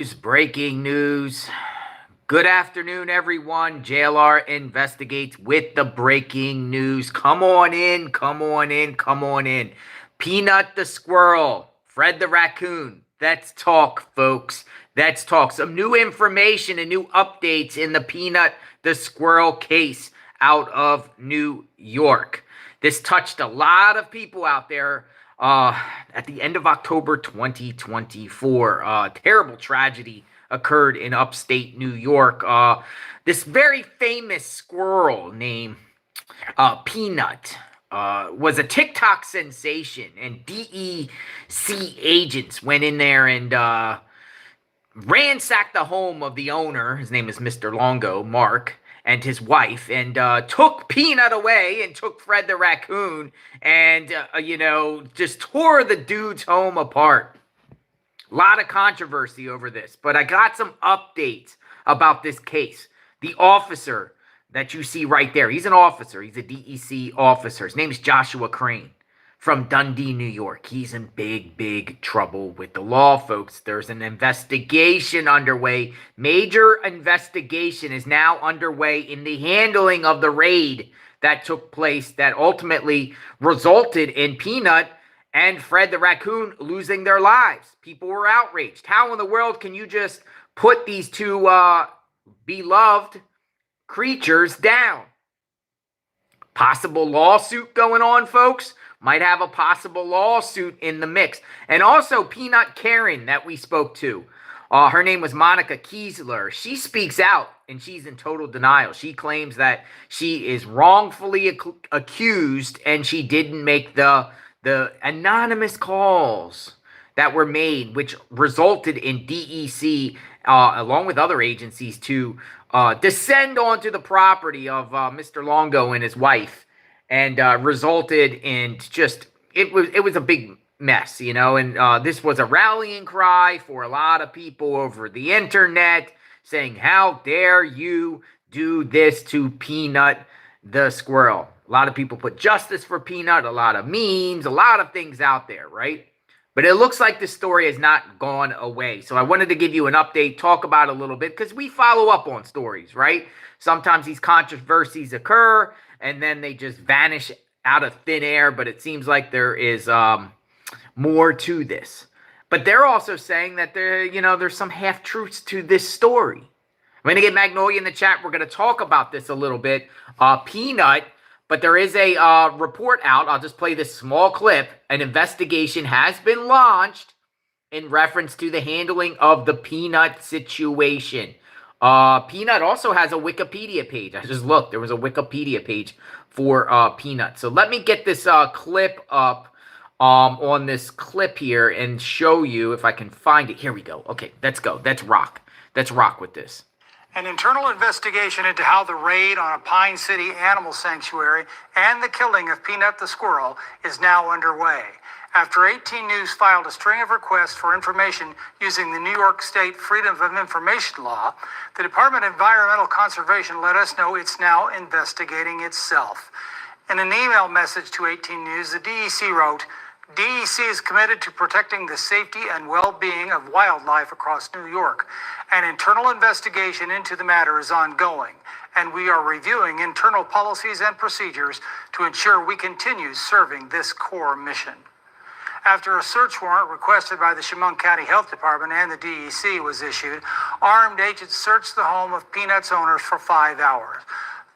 Is breaking news. Good afternoon, everyone. JLR investigates with the breaking news. Come on in, come on in, come on in. Peanut the Squirrel, Fred the Raccoon. Let's talk, folks. Let's talk. Some new information and new updates in the Peanut the Squirrel case out of New York. This touched a lot of people out there at the end of October 2024. Terrible tragedy occurred in upstate New York. This very famous squirrel named Peanut was a TikTok sensation, and DEC agents went in there and ransacked the home of the owner. His name is Mr. Longo, Mark, and his wife, and took Peanut away and took Fred the Raccoon and, just tore the dude's home apart. A lot of controversy over this, but I got some updates about this case. The officer that you see right there, he's an officer. He's a DEC officer. His name is Joshua Crain from Dundee, New York. He's in big, big trouble with the law, folks. There's an investigation underway. Major investigation is now underway in the handling of the raid that took place that ultimately resulted in Peanut and Fred the Raccoon losing their lives. People were outraged. How in the world can you just put these two beloved creatures down? Possible lawsuit going on, folks. Might have a possible lawsuit in the mix. And also Peanut Karen that we spoke to. Her name was Monica Keasler. She speaks out and she's in total denial. She claims that she is wrongfully accused and she didn't make the anonymous calls that were made, which resulted in DEC, along with other agencies, to descend onto the property of Mr. Longo and his wife, and resulted in just it was a big mess, and this was a rallying cry for a lot of people over the internet saying, how dare you do this to Peanut the Squirrel? A lot of people put justice for Peanut, a lot of memes, a lot of things out there, right? But it looks like this story has not gone away. So I wanted to give you an update, talk about it a little bit, because we follow up on stories, right? Sometimes these controversies occur, and then they just vanish out of thin air, but it seems like there is more to this. But they're also saying that there's some half-truths to this story. I'm going to get Magnolia in the chat. We're going to talk about this a little bit. Peanut... But there is a report out. I'll just play this small clip. An investigation has been launched in reference to the handling of the Peanut situation. Peanut also has a Wikipedia page. I just looked. There was a Wikipedia page for Peanut. So let me get this clip up on this clip here and show you if I can find it. Here we go. Okay, let's go. Let's rock. Let's rock with this. An internal investigation into how the raid on a Pine City animal sanctuary and the killing of Peanut the Squirrel is now underway, after 18 News filed a string of requests for information using the New York State Freedom of Information Law. The Department of Environmental Conservation let us know it's now investigating itself. In an email message to 18 News, the DEC wrote, DEC is committed to protecting the safety and well-being of wildlife across New York. An internal investigation into the matter is ongoing, and we are reviewing internal policies and procedures to ensure we continue serving this core mission. After a search warrant requested by the Chemung County Health Department and the DEC was issued, armed agents searched the home of Peanut's owners for 5 hours.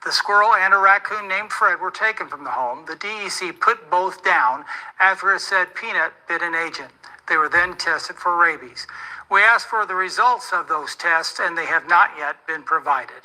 The squirrel and a raccoon named Fred were taken from the home. The DEC put both down after it said Peanut bit an agent. They were then tested for rabies. We asked for the results of those tests, and they have not yet been provided.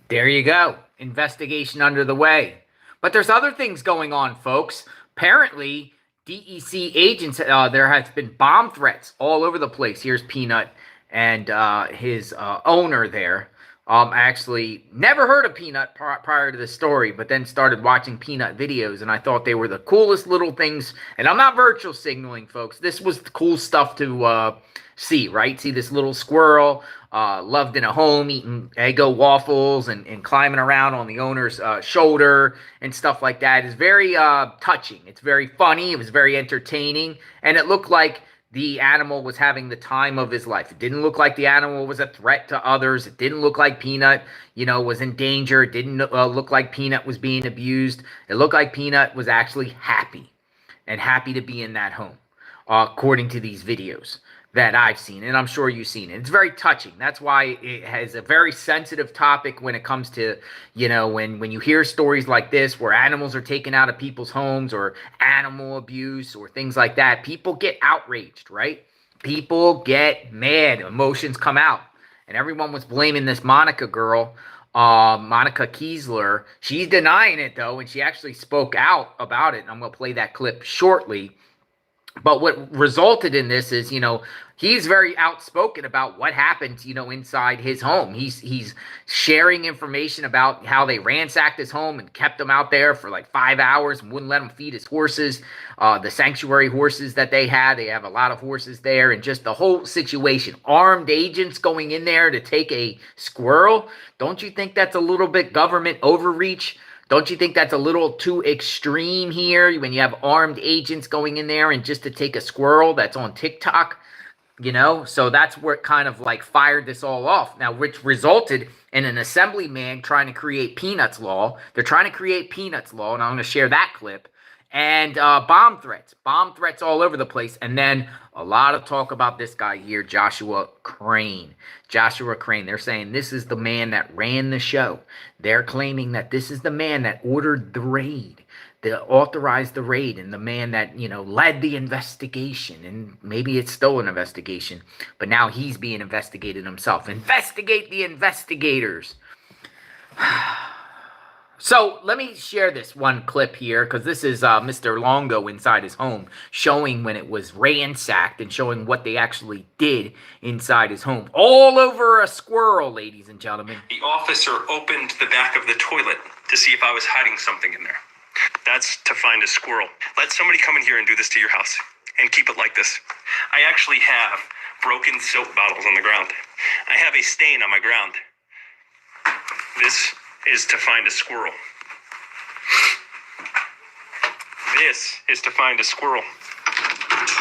There you go. Investigation under the way. But there's other things going on, folks. Apparently, DEC agents, there has been bomb threats all over the place. Here's Peanut and his owner there. I actually never heard of Peanut prior to this story, but then started watching Peanut videos, and I thought they were the coolest little things. And I'm not virtual signaling, folks. This was the cool stuff to see, right? See this little squirrel loved in a home, eating Eggo waffles and climbing around on the owner's shoulder and stuff like that. It's very touching. It's very funny. It was very entertaining. And it looked like the animal was having the time of his life. It didn't look like the animal was a threat to others. It didn't look like Peanut, was in danger. It didn't look like Peanut was being abused. It looked like Peanut was actually happy and happy to be in that home, according to these videos that I've seen, and I'm sure you've seen it. It's very touching. That's why it has a very sensitive topic when it comes to, when you hear stories like this where animals are taken out of people's homes or animal abuse or things like that. People get outraged, right? People get mad. Emotions come out. And everyone was blaming this Monica girl, Monica Keasler. She's denying it, though, and she actually spoke out about it. And I'm going to play that clip shortly. But what resulted in this is, he's very outspoken about what happened, inside his home. He's sharing information about how they ransacked his home and kept him out there for like 5 hours and wouldn't let him feed his horses, the sanctuary horses that they had. They have a lot of horses there, and just the whole situation. Armed agents going in there to take a squirrel. Don't you think that's a little bit government overreach? Don't you think that's a little too extreme here when you have armed agents going in there and just to take a squirrel that's on TikTok? So that's what kind of like fired this all off. Now, which resulted in an assemblyman trying to create Peanuts law. They're trying to create Peanuts law, and I'm going to share that clip. And bomb threats all over the place. And then a lot of talk about this guy here, Joshua Crain. Joshua Crain. They're saying this is the man that ran the show. They're claiming that this is the man that ordered the raid, that authorized the raid, and the man that, led the investigation. And maybe it's still an investigation, but now he's being investigated himself. Investigate the investigators. So let me share this one clip here, because this is Mr. Longo inside his home, showing when it was ransacked and showing what they actually did inside his home. All over a squirrel, ladies and gentlemen. The officer opened the back of the toilet to see if I was hiding something in there. That's to find a squirrel. Let somebody come in here and do this to your house and keep it like this. I actually have broken soap bottles on the ground. I have a stain on my ground. This is to find a squirrel. This is to find a squirrel.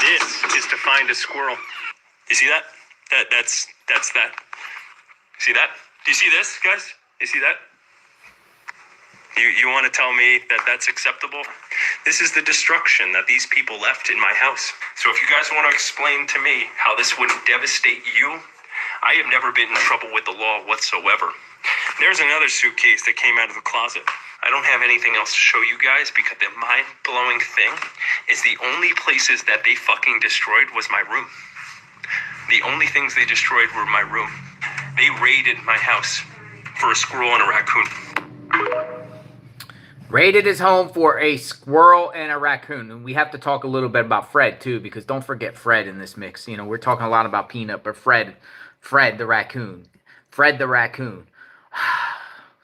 This is to find a squirrel. You see that? That's that. See that? Do you see this, guys? You see that? You want to tell me that that's acceptable? This is the destruction that these people left in my house. So if you guys want to explain to me how this would devastate you, I have never been in trouble with the law whatsoever. There's another suitcase that came out of the closet. I don't have anything else to show you guys because the mind-blowing thing is the only places that they fucking destroyed was my room. The only things they destroyed were my room. They raided my house for a squirrel and a raccoon. Raided his home for a squirrel and a raccoon. And we have to talk a little bit about Fred, too, because don't forget Fred in this mix. We're talking a lot about Peanut, but Fred the raccoon. Fred the raccoon.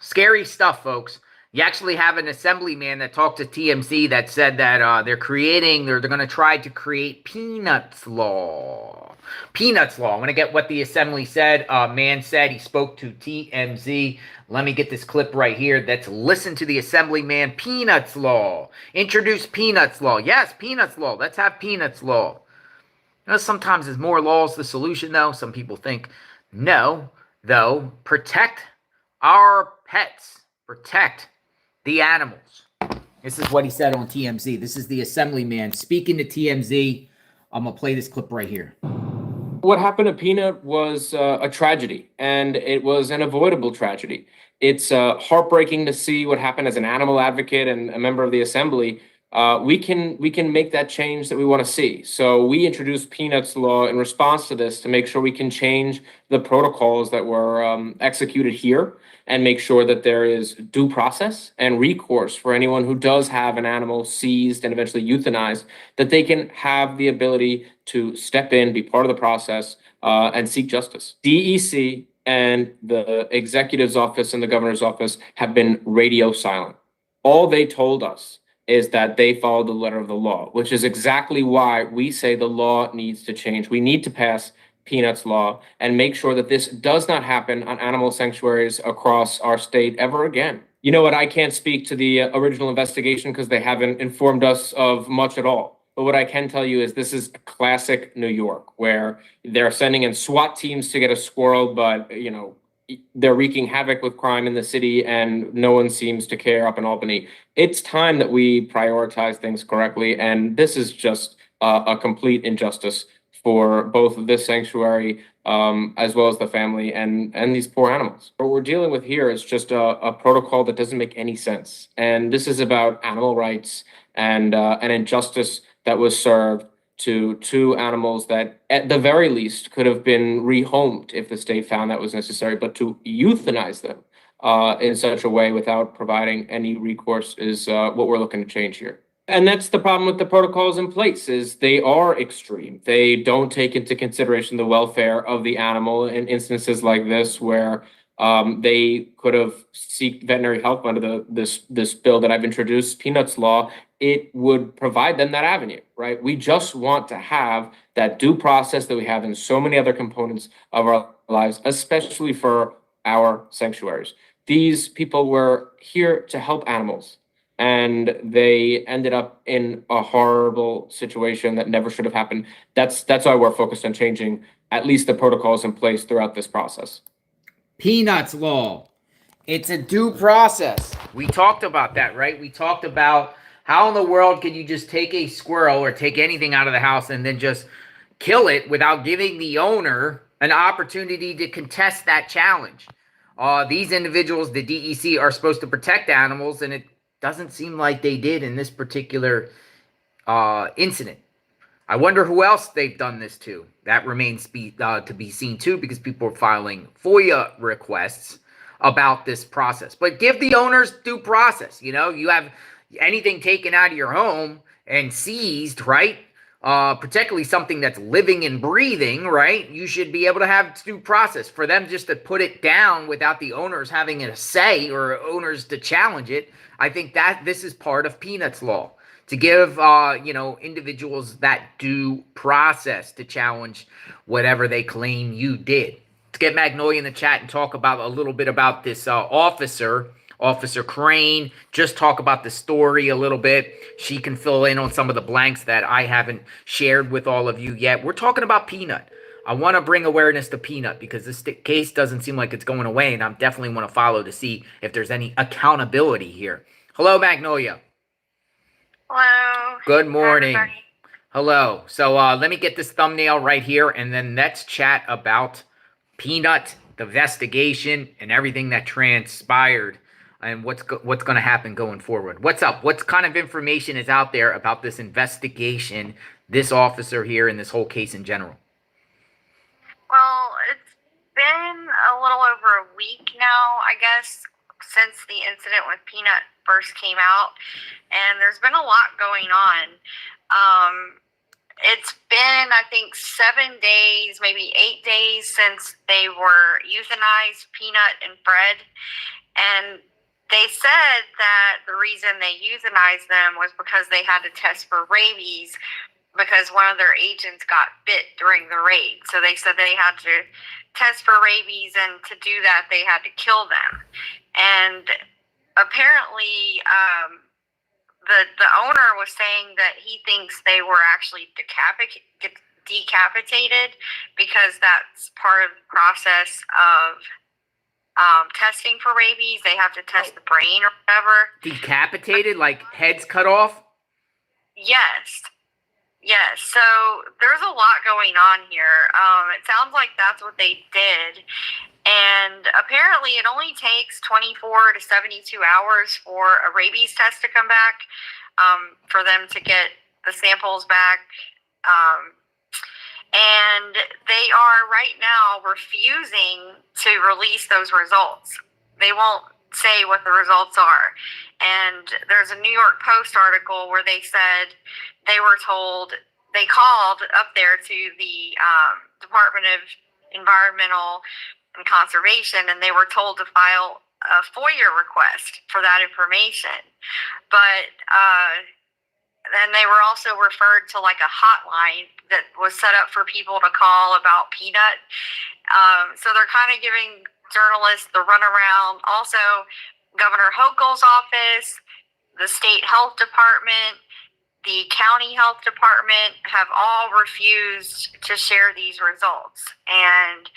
Scary stuff, folks. You actually have an assemblyman that talked to TMZ that said that they're going to try to create Peanuts law. Peanuts law. I want to get what the assembly said. Man said he spoke to TMZ. Let me get this clip right here. Let's listen to the assemblyman. Peanuts law. Introduce Peanuts law. Yes, Peanuts law. Let's have Peanuts law. Sometimes is more laws the solution, though. Some people think no, though. Protect our pets. Protect the animals. This is what he said on TMZ. This is the assemblyman speaking to TMZ. I'm going to play this clip right here. What happened to Peanut was a tragedy, and it was an avoidable tragedy. It's heartbreaking to see what happened. As an animal advocate and a member of the assembly, we can make that change that we want to see. So we introduced Peanuts law in response to this to make sure we can change the protocols that were executed here and make sure that there is due process and recourse for anyone who does have an animal seized and eventually euthanized, that they can have the ability to step in, be part of the process, and seek justice. DEC and the executive's office and the governor's office have been radio silent. All they told us is that they followed the letter of the law, which is exactly why we say the law needs to change. We need to pass Peanuts law and make sure that this does not happen on animal sanctuaries across our state ever again. You know what? I can't speak to the original investigation because they haven't informed us of much at all. But what I can tell you is this is a classic New York, where they're sending in SWAT teams to get a squirrel, but they're wreaking havoc with crime in the city, and no one seems to care up in Albany. It's time that we prioritize things correctly, and this is just a complete injustice for both this sanctuary as well as the family and these poor animals. What we're dealing with here is just a protocol that doesn't make any sense. And this is about animal rights and an injustice that was served to two animals that at the very least could have been rehomed if the state found that was necessary, but to euthanize them in such a way without providing any recourse is what we're looking to change here. And that's the problem with the protocols in place, is they are extreme. They don't take into consideration the welfare of the animal in instances like this, where they could have sought veterinary help under this bill that I've introduced, Peanuts Law. It would provide them that avenue, right? We just want to have that due process that we have in so many other components of our lives, especially for our sanctuaries. These people were here to help animals, and they ended up in a horrible situation that never should have happened. That's why we're focused on changing at least the protocols in place throughout this process. Peanuts Law. It's a due process. We talked about that, right? We talked about how in the world can you just take a squirrel or take anything out of the house and then just kill it without giving the owner an opportunity to contest that challenge. These individuals, the DEC, are supposed to protect animals, and it doesn't seem like they did in this particular incident. I wonder who else they've done this to. That remains to be seen too, because people are filing FOIA requests about this process. But give the owners due process. You have anything taken out of your home and seized, right? Particularly something that's living and breathing, right? You should be able to have due process. For them just to put it down without the owners having a say or owners to challenge it, I think that this is part of Peanuts Law, to give individuals that due process to challenge whatever they claim you did. Let's get Magnolia in the chat and talk about a little bit about this Officer Crain. Just talk about the story a little bit. She can fill in on some of the blanks that I haven't shared with all of you yet. We're talking about Peanut. I want to bring awareness to Peanut because this case doesn't seem like it's going away, and I definitely want to follow to see if there's any accountability here. Hello, Magnolia. Hello. Good morning. Everybody. Hello. So let me get this thumbnail right here, and then let's chat about Peanut, the investigation, and everything that transpired, and what's going to happen going forward. What's up? What kind of information is out there about this investigation, this officer here, and this whole case in general? Well, it's been a little over a week now, I guess, since the incident with Peanut first came out, and there's been a lot going on. It's been, I think, 7 days, maybe 8 days since they were euthanized, Peanut and Fred, and they said that the reason they euthanized them was because they had to test for rabies because one of their agents got bit during the raid. So they said they had to test for rabies, and to do that, they had to kill them. And apparently, the owner was saying that he thinks they were actually decapitated because that's part of the process of testing for rabies. They have to test the brain or whatever. Decapitated, like heads cut off? Yes. So there's a lot going on here. It sounds like that's what they did. And apparently it only takes 24 to 72 hours for a rabies test to come back, for them to get the samples back. And they are right now refusing to release those results. They won't say what the results are. And there's a New York Post article where they said they were told, they called up there to the Department of Environmental and Conservation, and they were told to file a FOIA request for that information. But then they were also referred to like a hotline that was set up for people to call about Peanut. So they're kind of giving journalists the runaround. Also, Governor Hochul's office, the state health department, the county health department have all refused to share these results, and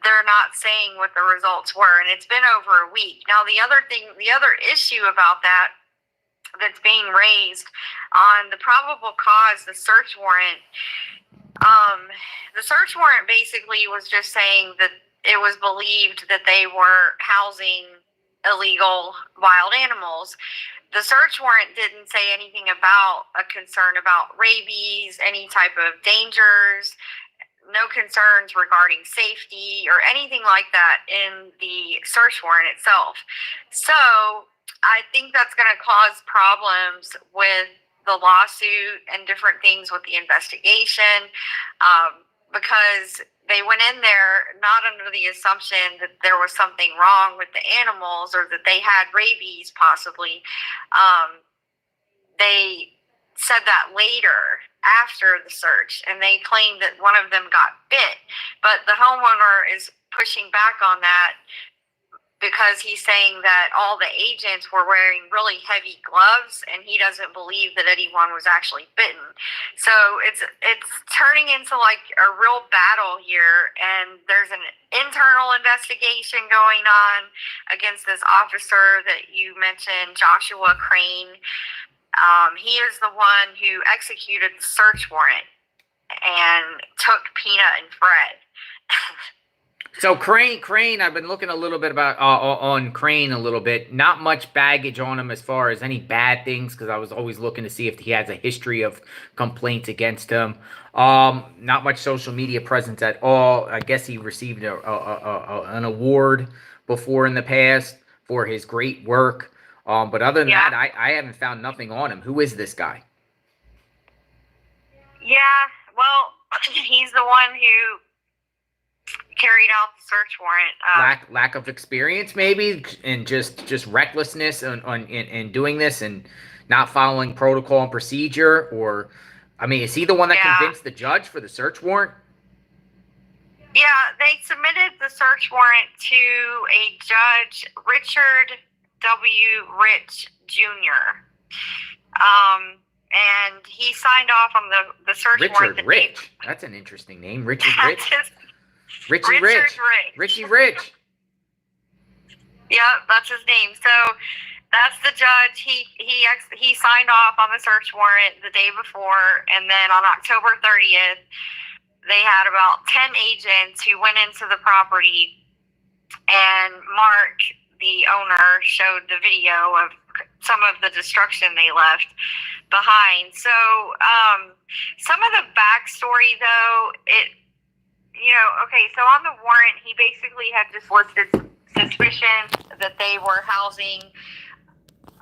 they're not saying what the results were, and it's been over a week. Now, the other issue about that's being raised on the probable cause, the search warrant. The search warrant basically was just saying that it was believed that they were housing illegal wild animals. The search warrant didn't say anything about a concern about rabies, any type of dangers, no concerns regarding safety or anything like that in the search warrant itself. So I think that's going to cause problems with the lawsuit and different things with the investigation, because they went in there not under the assumption that there was something wrong with the animals or that they had rabies possibly. They said that later after the search, and they claimed that one of them got bit, but the homeowner is pushing back on that because he's saying that all the agents were wearing really heavy gloves, and he doesn't believe that anyone was actually bitten. So it's turning into like a real battle here, and there's an internal investigation going on against this officer that you mentioned, Joshua Crain. He is the one who executed the search warrant and took Peanut and Fred. So Crain, I've been looking a little bit about on Crain a little bit. Not much baggage on him as far as any bad things, because I was always looking to see if he has a history of complaints against him. Not much social media presence at all. I guess he received an award before in the past for his great work. But other than that, I haven't found nothing on him. Who is this guy? Yeah, well, he's the one who carried out the search warrant. Lack of experience, maybe, and just recklessness in doing this and not following protocol and procedure. Or, I mean, is he the one that convinced the judge for the search warrant? Yeah, they submitted the search warrant to a judge, Richard W. Rich Jr. And he signed off on the search warrant. Richard Rich. That's an interesting name. Richard Rich. Richie Rich. Richie Rich. Yeah, that's his name. So that's the judge. He signed off on the search warrant the day before, and then on October 30th, they had about 10 agents who went into the property, and Mark, the owner, showed the video of some of the destruction they left behind. So some of the backstory, though, so on the warrant, he basically had just listed suspicion that they were housing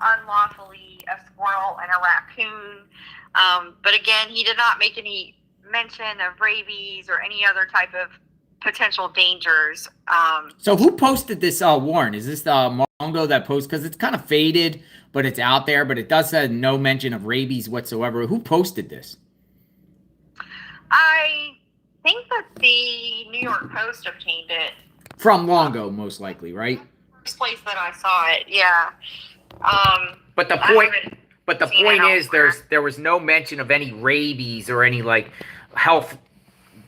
unlawfully a squirrel and a raccoon. But again, he did not make any mention of rabies or any other type of potential dangers. So who posted this warrant? Is this Mark Longo that posted? Because it's kind of faded, but it's out there. But it does say no mention of rabies whatsoever. Who posted this? I think that the New York Post obtained it. From Longo, most likely, right? First place that I saw it, yeah. But the point is, there was no mention of any rabies or any like health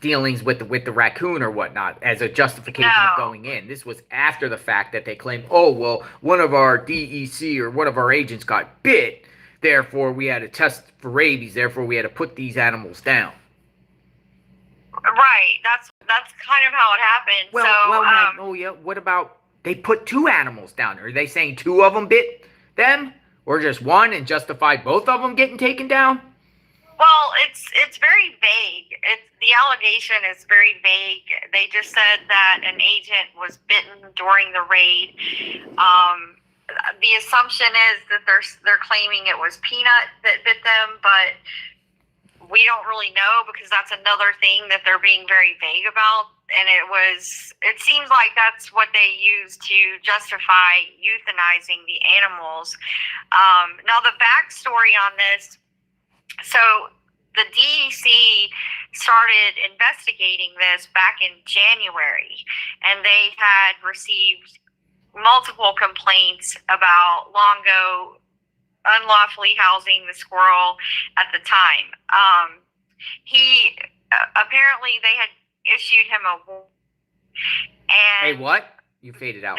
dealings with the raccoon or whatnot as a justification of going in. This was after the fact that they claimed, oh well, one of our DEC or one of our agents got bit, therefore we had to test for rabies, therefore we had to put these animals down. Right, that's kind of how it happened. What about they put two animals down? Are they saying two of them bit them, or just one, and justify both of them getting taken down? Well, it's very vague. The allegation is very vague. They just said that an agent was bitten during the raid. The assumption is that they're claiming it was Peanut that bit them, but we don't really know, because that's another thing that they're being very vague about. And it seems like that's what they use to justify euthanizing the animals. Now, the backstory on this, so the DEC started investigating this back in January, and they had received multiple complaints about Longo unlawfully housing the squirrel at the time. He apparently they had issued him a warrant, Hey, and what? You faded out.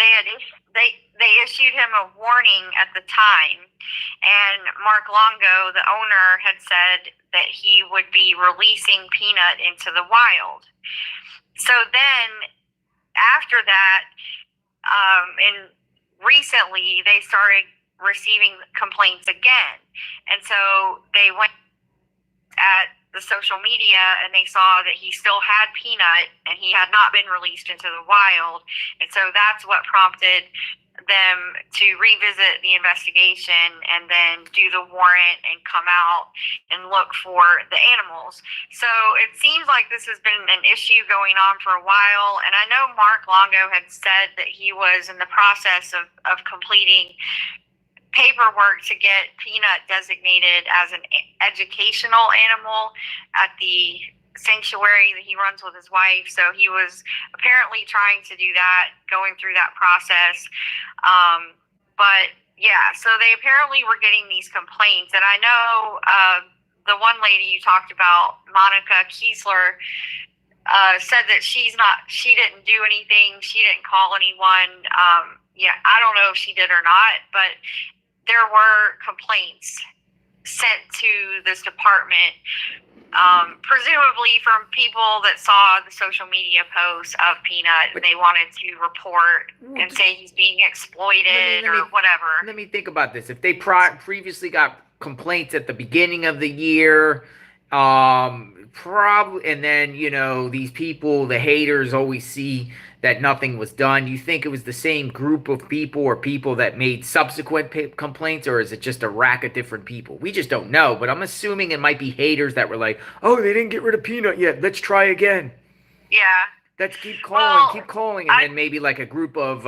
they issued him a warning at the time, and Mark Longo, the owner, had said that he would be releasing Peanut into the wild. So then, after that, and recently they started receiving complaints again, and so they went at the social media and they saw that he still had Peanut and he had not been released into the wild, and so that's what prompted them to revisit the investigation and then do the warrant and come out and look for the animals. So it seems like this has been an issue going on for a while, and I know Mark Longo had said that he was in the process of completing paperwork to get Peanut designated as an educational animal at the sanctuary that he runs with his wife. So he was apparently trying to do that, going through that process. But yeah, so they apparently were getting these complaints. And I know the one lady you talked about, Monica Keasler, said that she didn't do anything. She didn't call anyone. Yeah, I don't know if she did or not, but there were complaints sent to this department, presumably from people that saw the social media posts of Peanut and they wanted to report and say he's being exploited or whatever. Let me think about this. If they previously got complaints at the beginning of the year, probably, and then, you know, these people, the haters, always see that nothing was done. You think it was the same group of people or people that made subsequent complaints, or is it just a rack of different people? We just don't know, but I'm assuming it might be haters that were like, oh, they didn't get rid of Peanut yet. Let's try again. Yeah. Let's keep calling, and then maybe like a group of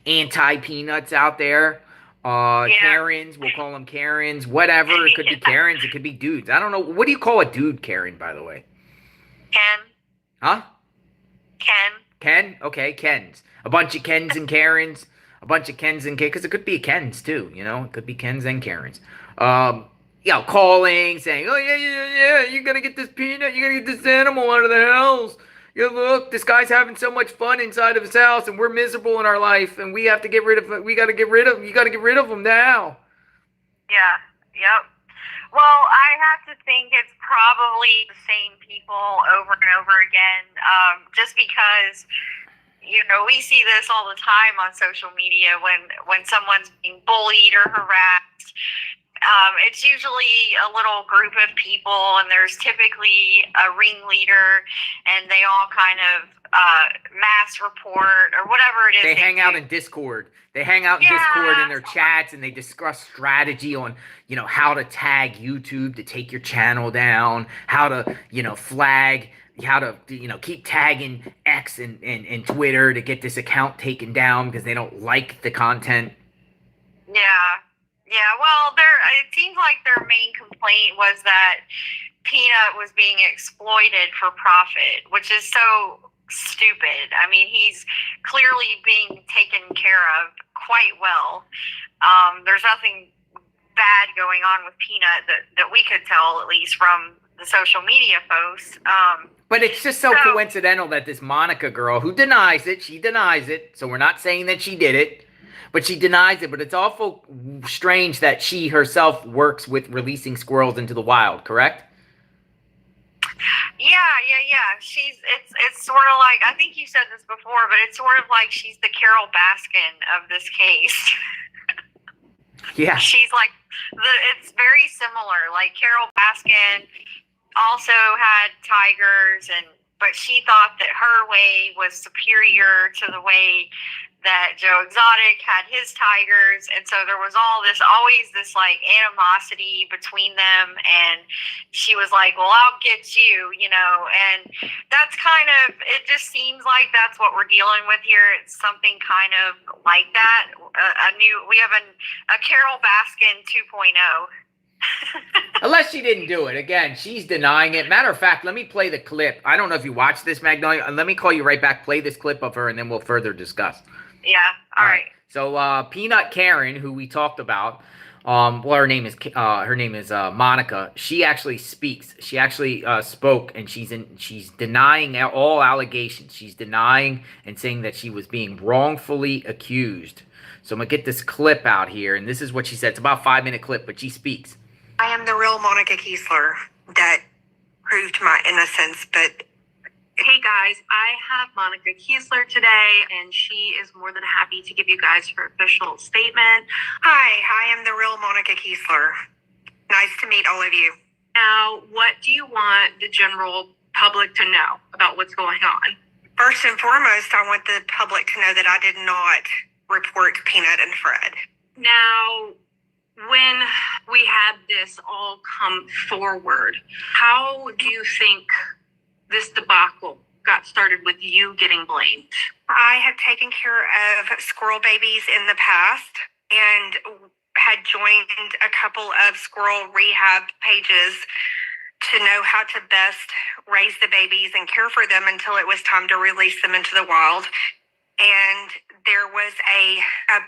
anti-Peanuts out there. Karens, we'll call them Karens, whatever. It could be Karens, it could be dudes. I don't know. What do you call a dude Karen, by the way? Ken. Huh? Ken. Ken? Okay, Kens. A bunch of Kens and Karens. A bunch of Kens and Karens. Because it could be Kens, too, you know? It could be Kens and Karens. You know, calling, saying, oh, yeah, you gotta get this Peanut, you gotta get this animal out of the house. Yeah, look, this guy's having so much fun inside of his house, and we're miserable in our life, and we have to get rid of him. You gotta get rid of him now. Yeah, yep. Well, I have to think it's probably the same people over and over again, just because, you know, we see this all the time on social media when someone's being bullied or harassed. It's usually a little group of people, and there's typically a ringleader, and they all kind of mass report or whatever it is. They hang out in Discord. They hang out in Discord in their chats, and they discuss strategy on, you know, how to tag YouTube to take your channel down, how to, you know, flag, how to, you know, keep tagging X and Twitter to get this account taken down because they don't like the content. Yeah, well, it seems like their main complaint was that Peanut was being exploited for profit, which is so stupid. I mean, he's clearly being taken care of quite well. There's nothing bad going on with Peanut that we could tell, at least from the social media posts. But it's just so coincidental that this Monica girl, who denies it, she denies it, so we're not saying that she did it, but she denies it. But it's awful strange that she herself works with releasing squirrels into the wild, correct? Yeah. It's sort of like, I think you said this before, but it's sort of like she's the Carol Baskin of this case. Yeah. She's like, it's very similar. Like Carol Baskin also had tigers, but she thought that her way was superior to the way that Joe Exotic had his tigers, and so there was always this like animosity between them, and she was like, well, I'll get you, you know, and that's kind of, it just seems like that's what we're dealing with here. It's something kind of like that. We have a Carol Baskin 2.0. Unless she didn't do it. Again, she's denying it. Matter of fact, let me play the clip. I don't know if you watched this, Magnolia. Let me call you right back. Play this clip of her, and then we'll further discuss. Yeah, all right. So Peanut Karen, who we talked about, well, her name is Monica. She actually speaks. She actually spoke, and she's denying all allegations. She's denying and saying that she was being wrongfully accused. So I'm gonna get this clip out here, and this is what she said. It's about a 5-minute clip, but she speaks. I am the real Monica Keasler that proved my innocence, but hey guys, I have Monica Keasler today, and she is more than happy to give you guys her official statement. hi, I am the real Monica Keasler. Nice to meet all of you. Now, what do you want the general public to know about what's going on? First and foremost, I want the public to know that I did not report Peanut and Fred. Now, when we had this all come forward, how do you think this debacle got started with you getting blamed? I have taken care of squirrel babies in the past and had joined a couple of squirrel rehab pages to know how to best raise the babies and care for them until it was time to release them into the wild. And there was a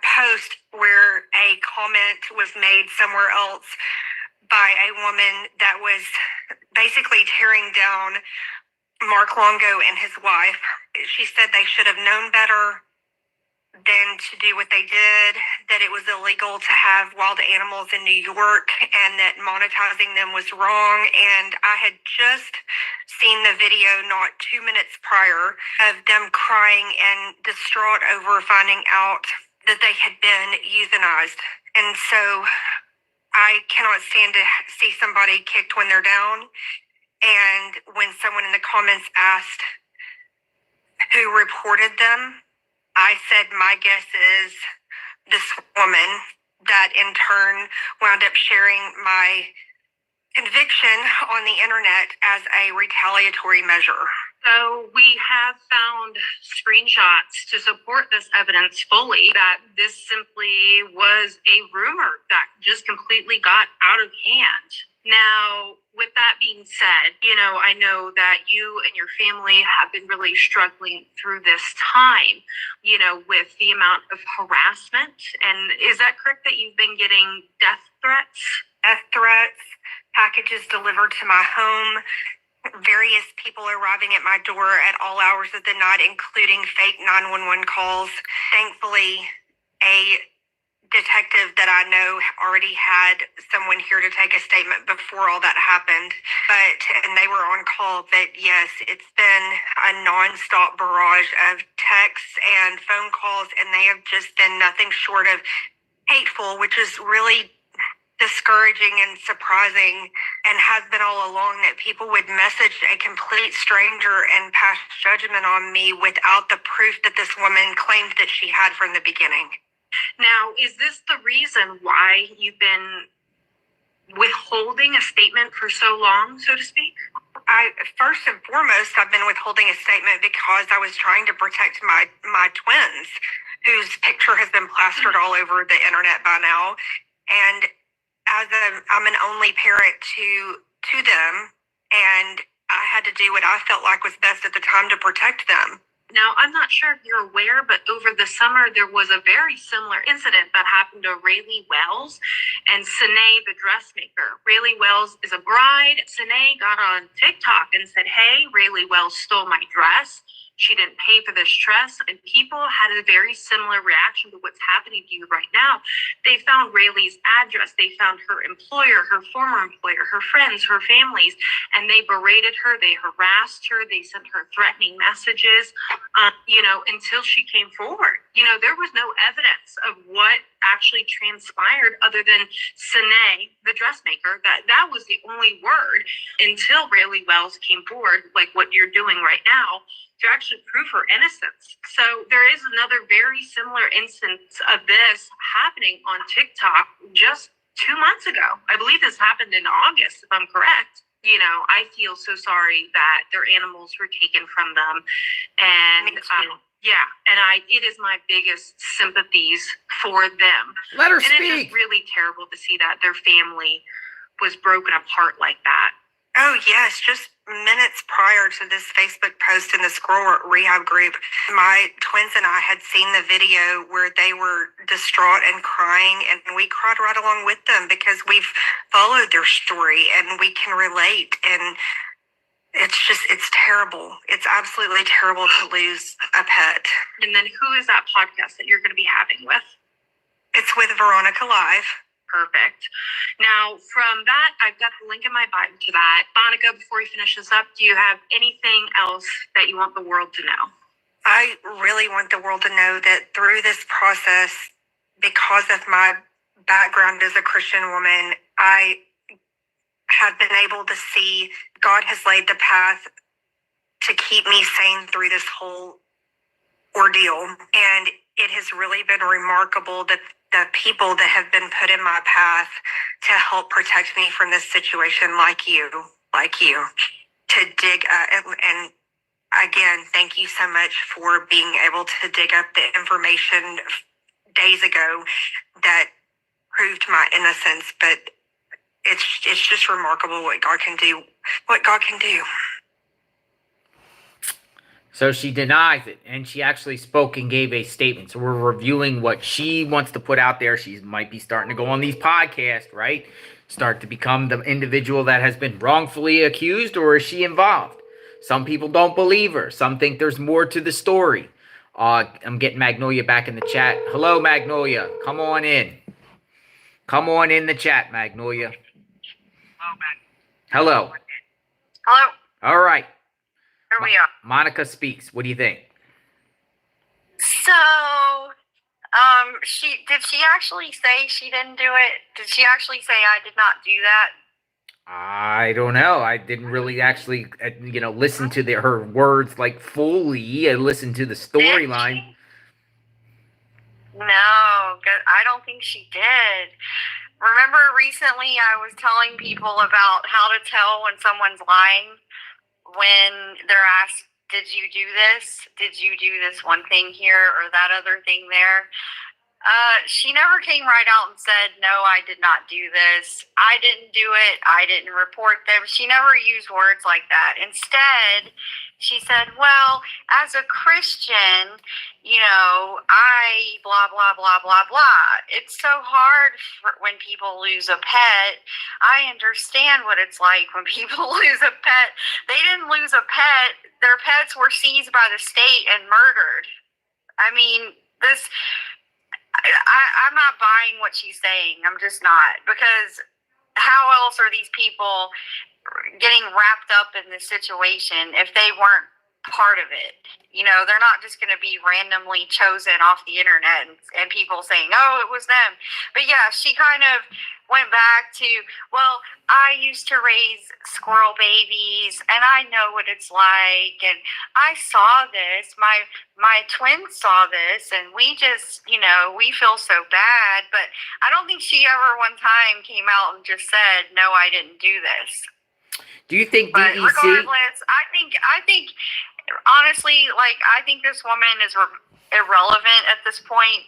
post where a comment was made somewhere else by a woman that was basically tearing down Mark Longo and his wife. She said they should have known better than to do what they did, that it was illegal to have wild animals in New York, and that monetizing them was wrong. And I had just seen the video not 2 minutes prior of them crying and distraught over finding out that they had been euthanized. And so I cannot stand to see somebody kicked when they're down. And when someone in the comments asked who reported them, I said, my guess is this woman that in turn wound up sharing my conviction on the internet as a retaliatory measure. So we have found screenshots to support this evidence fully that this simply was a rumor that just completely got out of hand. Now, with that being said, I know that you and your family have been really struggling through this time, with the amount of harassment. And is that correct that you've been getting death threats? Death threats, packages delivered to my home, various people arriving at my door at all hours of the night, including fake 911 calls. Thankfully, a detective that I know already had someone here to take a statement before all that happened, and they were on call. But yes, it's been a nonstop barrage of texts and phone calls, and they have just been nothing short of hateful, which is really discouraging and surprising, and has been all along, that people would message a complete stranger and pass judgment on me without the proof that this woman claimed that she had from the beginning. Now, is this the reason why you've been withholding a statement for so long, so to speak? First and foremost, I've been withholding a statement because I was trying to protect my twins, whose picture has been plastered all over the internet by now. And I'm an only parent to them, and I had to do what I felt like was best at the time to protect them. Now, I'm not sure if you're aware, but over the summer, there was a very similar incident that happened to Rayleigh Wells and Sine, the dressmaker. Rayleigh Wells is a bride. Sine got on TikTok and said, hey, Rayleigh Wells stole my dress. She didn't pay for this dress. And people had a very similar reaction to what's happening to you right now. They found Rayleigh's address. They found her employer, her former employer, her friends, her families, and they berated her. They harassed her. They sent her threatening messages, until she came forward. There was no evidence of what actually transpired other than Sine, the dressmaker. That was the only word until Rayleigh Wells came forward, like what you're doing right now, to actually prove her innocence. So there is another very similar instance of this happening on TikTok just 2 months ago. I believe this happened in August, if I'm correct. I feel so sorry that their animals were taken from them. And it is my biggest sympathies for them. Let her and speak. It's just really terrible to see that their family was broken apart like that. Oh, yes. Just minutes prior to this Facebook post in the Squirrel Rehab group, my twins and I had seen the video where they were distraught and crying, and we cried right along with them because we've followed their story and we can relate. And it's terrible. It's absolutely terrible to lose a pet. And then who is that podcast that you're going to be having with? It's with Veronica Live. Perfect. Now, from that, I've got the link in my bio to that. Monica, before we finish this up, do you have anything else that you want the world to know? I really want the world to know that through this process, because of my background as a Christian woman, I have been able to see God has laid the path to keep me sane through this whole ordeal. And it has really been remarkable that the people that have been put in my path to help protect me from this situation, like you, to dig and again, thank you so much for being able to dig up the information days ago that proved my innocence. But it's just remarkable what God can do. So she denies it, and she actually spoke and gave a statement. So we're reviewing what she wants to put out there. She might be starting to go on these podcasts, right? Start to become the individual that has been wrongfully accused, or is she involved? Some people don't believe her. Some think there's more to the story. I'm getting Magnolia back in the chat. Hello, Magnolia. Come on in. Come on in the chat, Magnolia. Hello. Hello. All right. Here we are. Monica speaks. What do you think? So, did she actually say she didn't do it? Did she actually say I did not do that? I don't know. I didn't really actually, listen to her words like fully. I listened to the storyline. No, I don't think she did. Remember recently I was telling people about how to tell when someone's lying when they're asked, did you do this? Did you do this one thing here or that other thing there? She never came right out and said, no, I did not do this. I didn't do it. I didn't report them. She never used words like that. Instead, she said, well, as a Christian, I blah, blah, blah, blah, blah. It's so hard when people lose a pet. I understand what it's like when people lose a pet. They didn't lose a pet. Their pets were seized by the state and murdered. I mean, I'm not buying what she's saying. I'm just not. Because how else are these people getting wrapped up in this situation if they weren't part of it? They're not just going to be randomly chosen off the internet and people saying, oh, it was them. But yeah, she kind of went back to, well, I used to raise squirrel babies and I know what it's like. And I saw this, my twins saw this, and we just, we feel so bad. But I don't think she ever one time came out and just said, no, I didn't do this. Do you think But DEC? regardless, I think honestly, I think this woman is irrelevant at this point.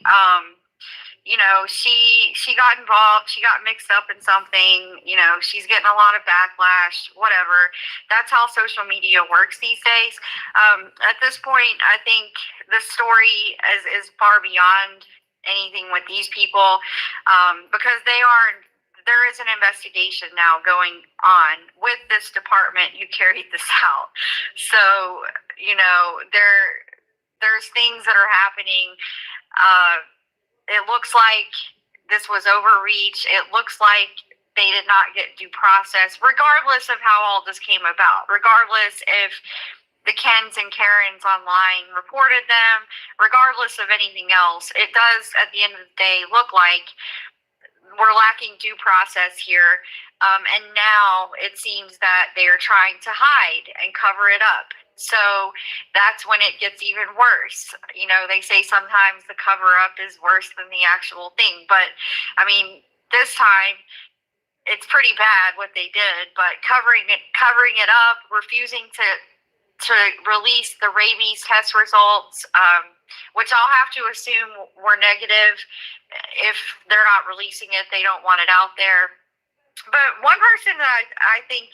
She got involved. She got mixed up in something. She's getting a lot of backlash. Whatever. That's how social media works these days. At this point, I think the story is far beyond anything with these people, because there is an investigation now going on with this department who carried this out. So, there's things that are happening. It looks like this was overreach. It looks like they did not get due process, regardless of how all this came about, regardless if the Kens and Karens online reported them, regardless of anything else. It does, at the end of the day, look like we're lacking due process here, and now it seems that they are trying to hide and cover it up. So that's when it gets even worse. They say sometimes the cover up is worse than the actual thing, but I mean, this time it's pretty bad what they did. But covering it up, refusing to release the rabies test results, which I'll have to assume were negative. If they're not releasing it, they don't want it out there. But one person that I think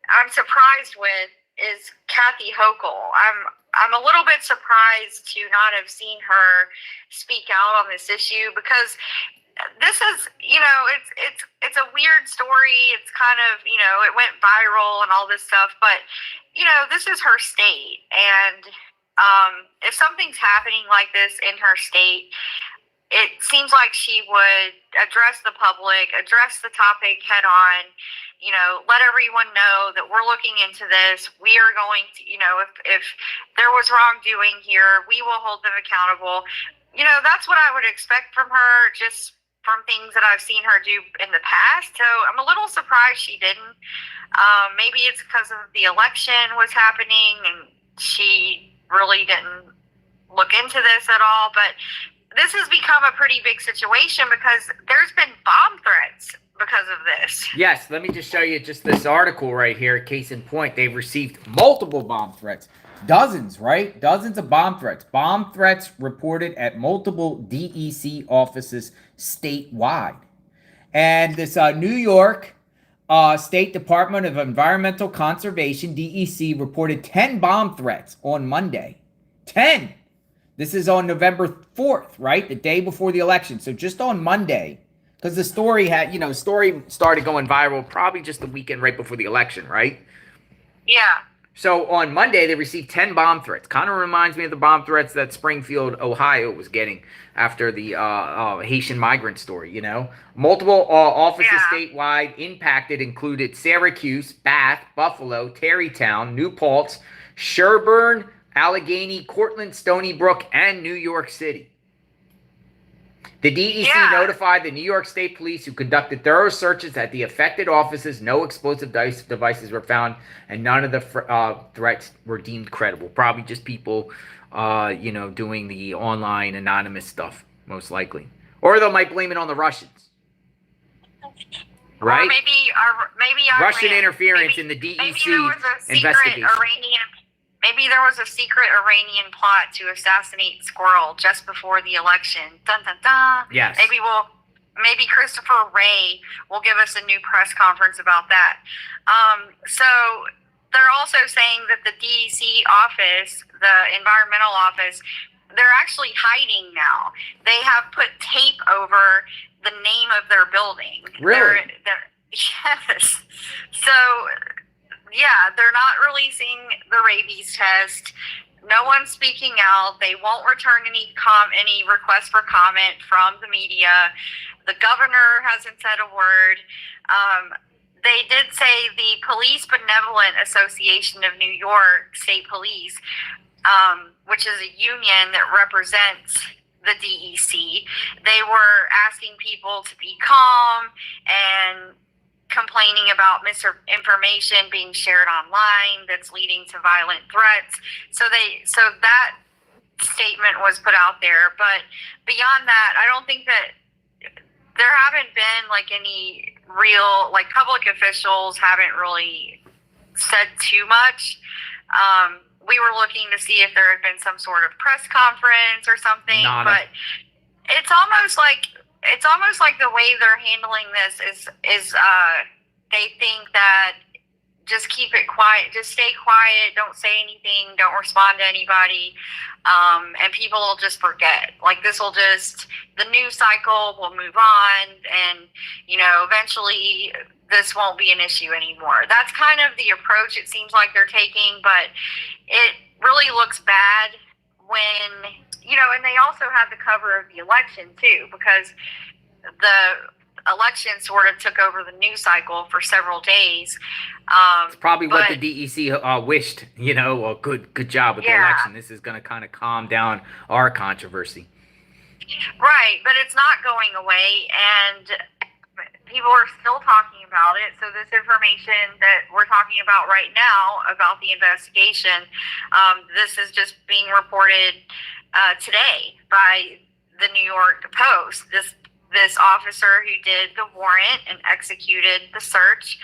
I'm surprised with is Kathy Hochul. I'm a little bit surprised to not have seen her speak out on this issue, because this is, it's a weird story. It's kind of, it went viral and all this stuff, but this is her state, and if something's happening like this in her state, it seems like she would address the public, address the topic head on, let everyone know that we're looking into this. We are going to, if there was wrongdoing here, we will hold them accountable. That's what I would expect from her, just from things that I've seen her do in the past. So I'm a little surprised she didn't. Maybe it's because of the election was happening and she really didn't look into this at all. But this has become a pretty big situation because there's been bomb threats because of this. Yes, let me just show you just this article right here. Case in point, they've received multiple bomb threats. Dozens, right? Dozens of bomb threats. Bomb threats reported at multiple DEC offices statewide. And this New York State Department of Environmental Conservation, DEC, reported 10 bomb threats on Monday. 10! This is on November 4th, right? The day before the election. So just on Monday, because the story story started going viral probably just the weekend right before the election, right? Yeah. So on Monday, they received 10 bomb threats. Kind of reminds me of the bomb threats that Springfield, Ohio was getting after the Haitian migrant story, Multiple offices statewide impacted included Syracuse, Bath, Buffalo, Tarrytown, New Paltz, Sherburne, Allegheny, Cortland, Stony Brook, and New York City. The DEC notified the New York State Police, who conducted thorough searches at the affected offices. No explosive devices were found, and none of the threats were deemed credible. Probably just people, doing the online anonymous stuff, most likely. Or they might blame it on the Russians. Right? Or maybe Russian interference in the DEC investigation. Maybe there was a secret Iranian plot to assassinate Squirrel just before the election. Dun dun dun. Yes. Maybe Christopher Wray will give us a new press conference about that. So they're also saying that the DEC office, the environmental office, they're actually hiding now. They have put tape over the name of their building. Really? Yes. So, yeah, they're not releasing the rabies test. No one's speaking out. They won't return any request for comment from the media. The governor hasn't said a word. They did say the Police Benevolent Association of New York State Police, which is a union that represents the DEC, they were asking people to be calm and complaining about misinformation being shared online that's leading to violent threats. So that statement was put out there. But beyond that, I don't think that there haven't been any real, public officials haven't really said too much. We were looking to see if there had been some sort of press conference or something, but it's almost like the way they're handling this is they think that just keep it quiet, just stay quiet, don't say anything, don't respond to anybody, and people will just forget. The news cycle will move on, and eventually this won't be an issue anymore. That's kind of the approach it seems like they're taking, but it really looks bad when, and they also had the cover of the election too, because the election sort of took over the news cycle for several days. It's probably what the DEC wished, a good job with the election. This is going to kind of calm down our controversy. Right, but it's not going away, and people are still talking about it. So this information that we're talking about right now about the investigation, this is just being reported today by the New York Post. This officer who did the warrant and executed the search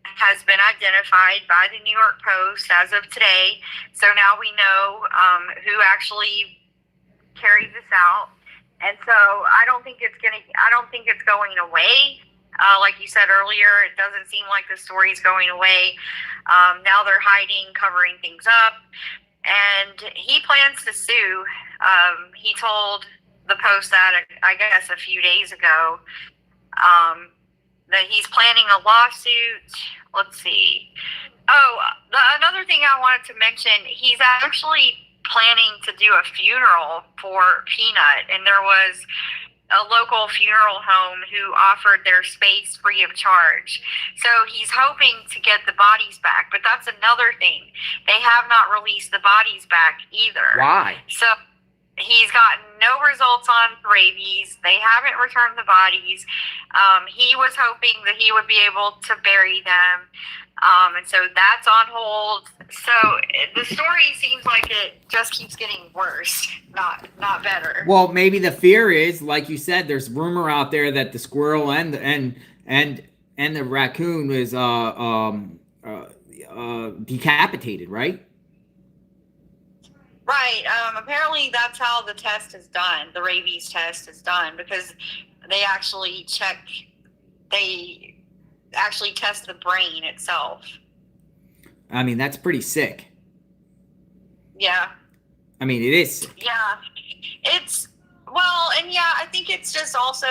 has been identified by the New York Post as of today. So now we know who actually carried this out. And so I don't think it's going away. Like you said earlier, it doesn't seem like the story's going away. Now they're hiding, covering things up, and he plans to sue. He told the Post that, I guess, a few days ago, that he's planning a lawsuit. Let's see. Oh, another thing I wanted to mention, he's actually planning to do a funeral for Peanut, and there was a local funeral home who offered their space free of charge. So he's hoping to get the bodies back, but that's another thing. They have not released the bodies back either. Why? So he's gotten no results on rabies. They haven't returned the bodies. He was hoping that he would be able to bury them. And so that's on hold. So the story seems like it just keeps getting worse, not better. Well, maybe the fear is, like you said, there's rumor out there that the squirrel and the raccoon was decapitated, right? Right. Apparently that's how the test is done. The rabies test is done because they actually test the brain itself. I mean, that's pretty sick. Yeah. I mean, it is sick. Yeah. I think it's just also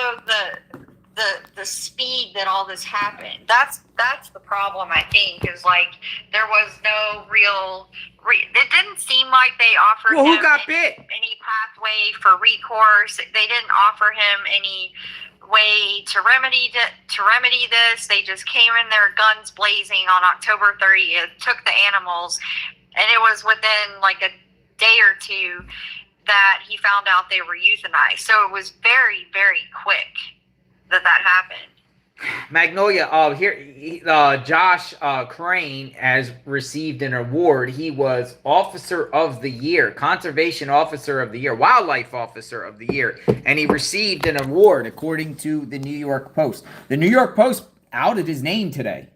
the speed that all this happened. That's the problem, I think, is like there was no real it didn't seem like they offered Well, who him got bit? any pathway for recourse. They didn't offer him any way to remedy this. They just came in there guns blazing on October 30th, took the animals, and it was within like a day or two that he found out they were euthanized. So it was very, very quick that happened. Magnolia, Josh Crain has received an award. He was Officer of the Year, Conservation Officer of the Year, Wildlife Officer of the Year, and he received an award according to the New York Post. The New York Post outed his name today,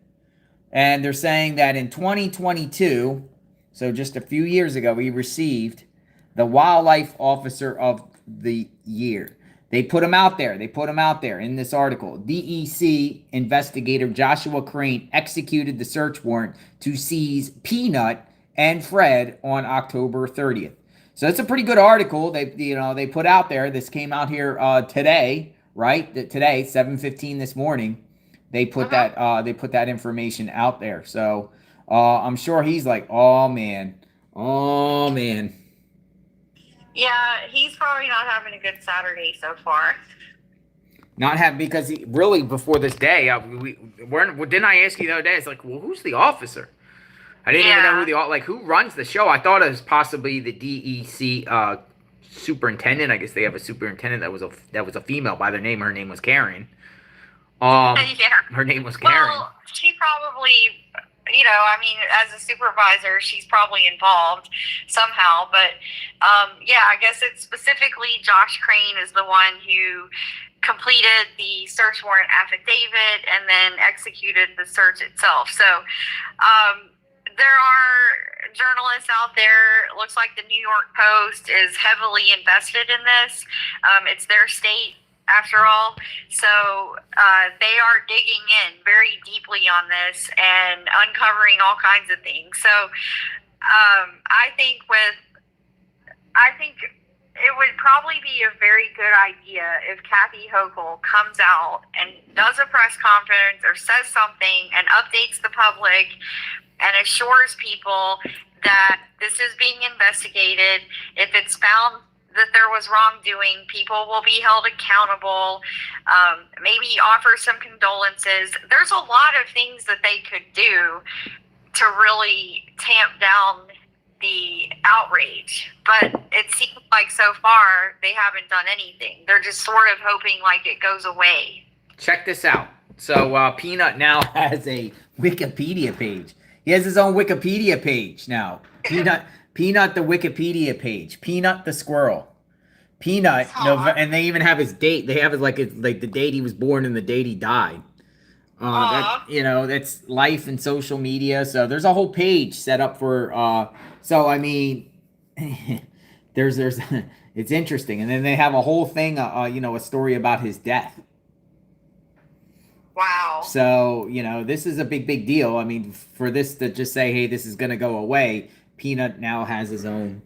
and they're saying that in 2022, so just a few years ago, he received the Wildlife Officer of the Year. They put him out there. In this article. DEC investigator Joshua Crain executed the search warrant to seize Peanut and Fred on October 30th. So that's a pretty good article. They put out there. This came out here today, right? Today, 7:15 this morning. They put that information out there. So I'm sure he's like, oh man. Yeah, he's probably not having a good Saturday so far. Because he really, before this day, didn't I ask you the other day? It's like, well, who's the officer? I didn't even know who runs the show. I thought it was possibly the DEC superintendent. I guess they have a superintendent that was a female by their name. Her name was Karen. Her name was Karen. Well, she probably, as a supervisor, she's probably involved somehow. But, I guess it's specifically Josh Crain is the one who completed the search warrant affidavit and then executed the search itself. So there are journalists out there. It looks like the New York Post is heavily invested in this. It's their state, after all. So they are digging in very deeply on this and uncovering all kinds of things. So I think it would probably be a very good idea if Kathy Hochul comes out and does a press conference or says something and updates the public and assures people that this is being investigated. If it's found that there was wrongdoing, people will be held accountable, maybe offer some condolences. There's a lot of things that they could do to really tamp down the outrage, but it seems like so far they haven't done anything. They're just sort of hoping like it goes away. Check this out. So Peanut now has a Wikipedia page. He has his own Wikipedia page now. Peanut the Wikipedia page. Peanut the squirrel. Peanut, and they even have his date. They have it like the date he was born and the date he died. That's life and social media. So there's a whole page set up for. So I mean, there's it's interesting, and then they have a whole thing. A story about his death. Wow. So, this is a big deal. I mean, for this to just say, hey, this is going to go away, Peanut now has his own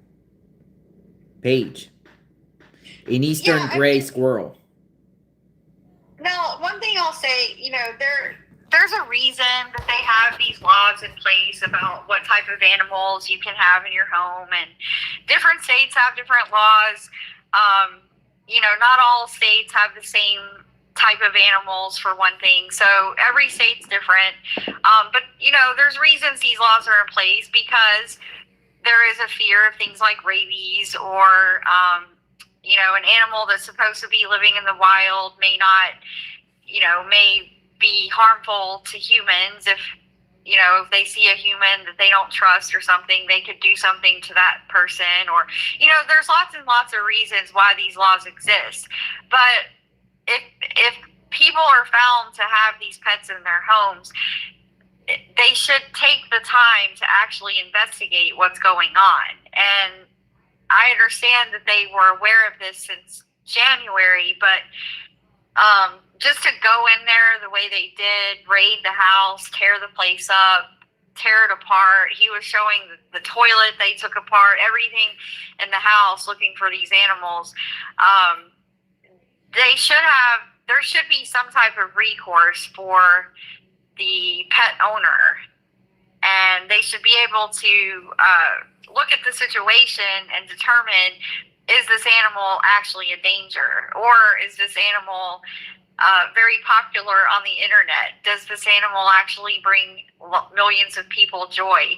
page. An Eastern gray squirrel. Now, one thing I'll say, there's a reason that they have these laws in place about what type of animals you can have in your home, and different states have different laws. Not all states have the same type of animals, for one thing, so every state's different. But there's reasons these laws are in place, because there is a fear of things like rabies, or an animal that's supposed to be living in the wild may not, may be harmful to humans. If they see a human that they don't trust or something, they could do something to that person. Or, there's lots and lots of reasons why these laws exist. But if people are found to have these pets in their homes, they should take the time to actually investigate what's going on. And I understand that they were aware of this since January, but just to go in there the way they did, raid the house, tear the place up, tear it apart. He was showing the toilet they took apart, everything in the house, looking for these animals. There should be some type of recourse for the pet owner, and they should be able to look at the situation and determine, is this animal actually a danger, or is this animal very popular on the internet? Does this animal actually bring millions of people joy?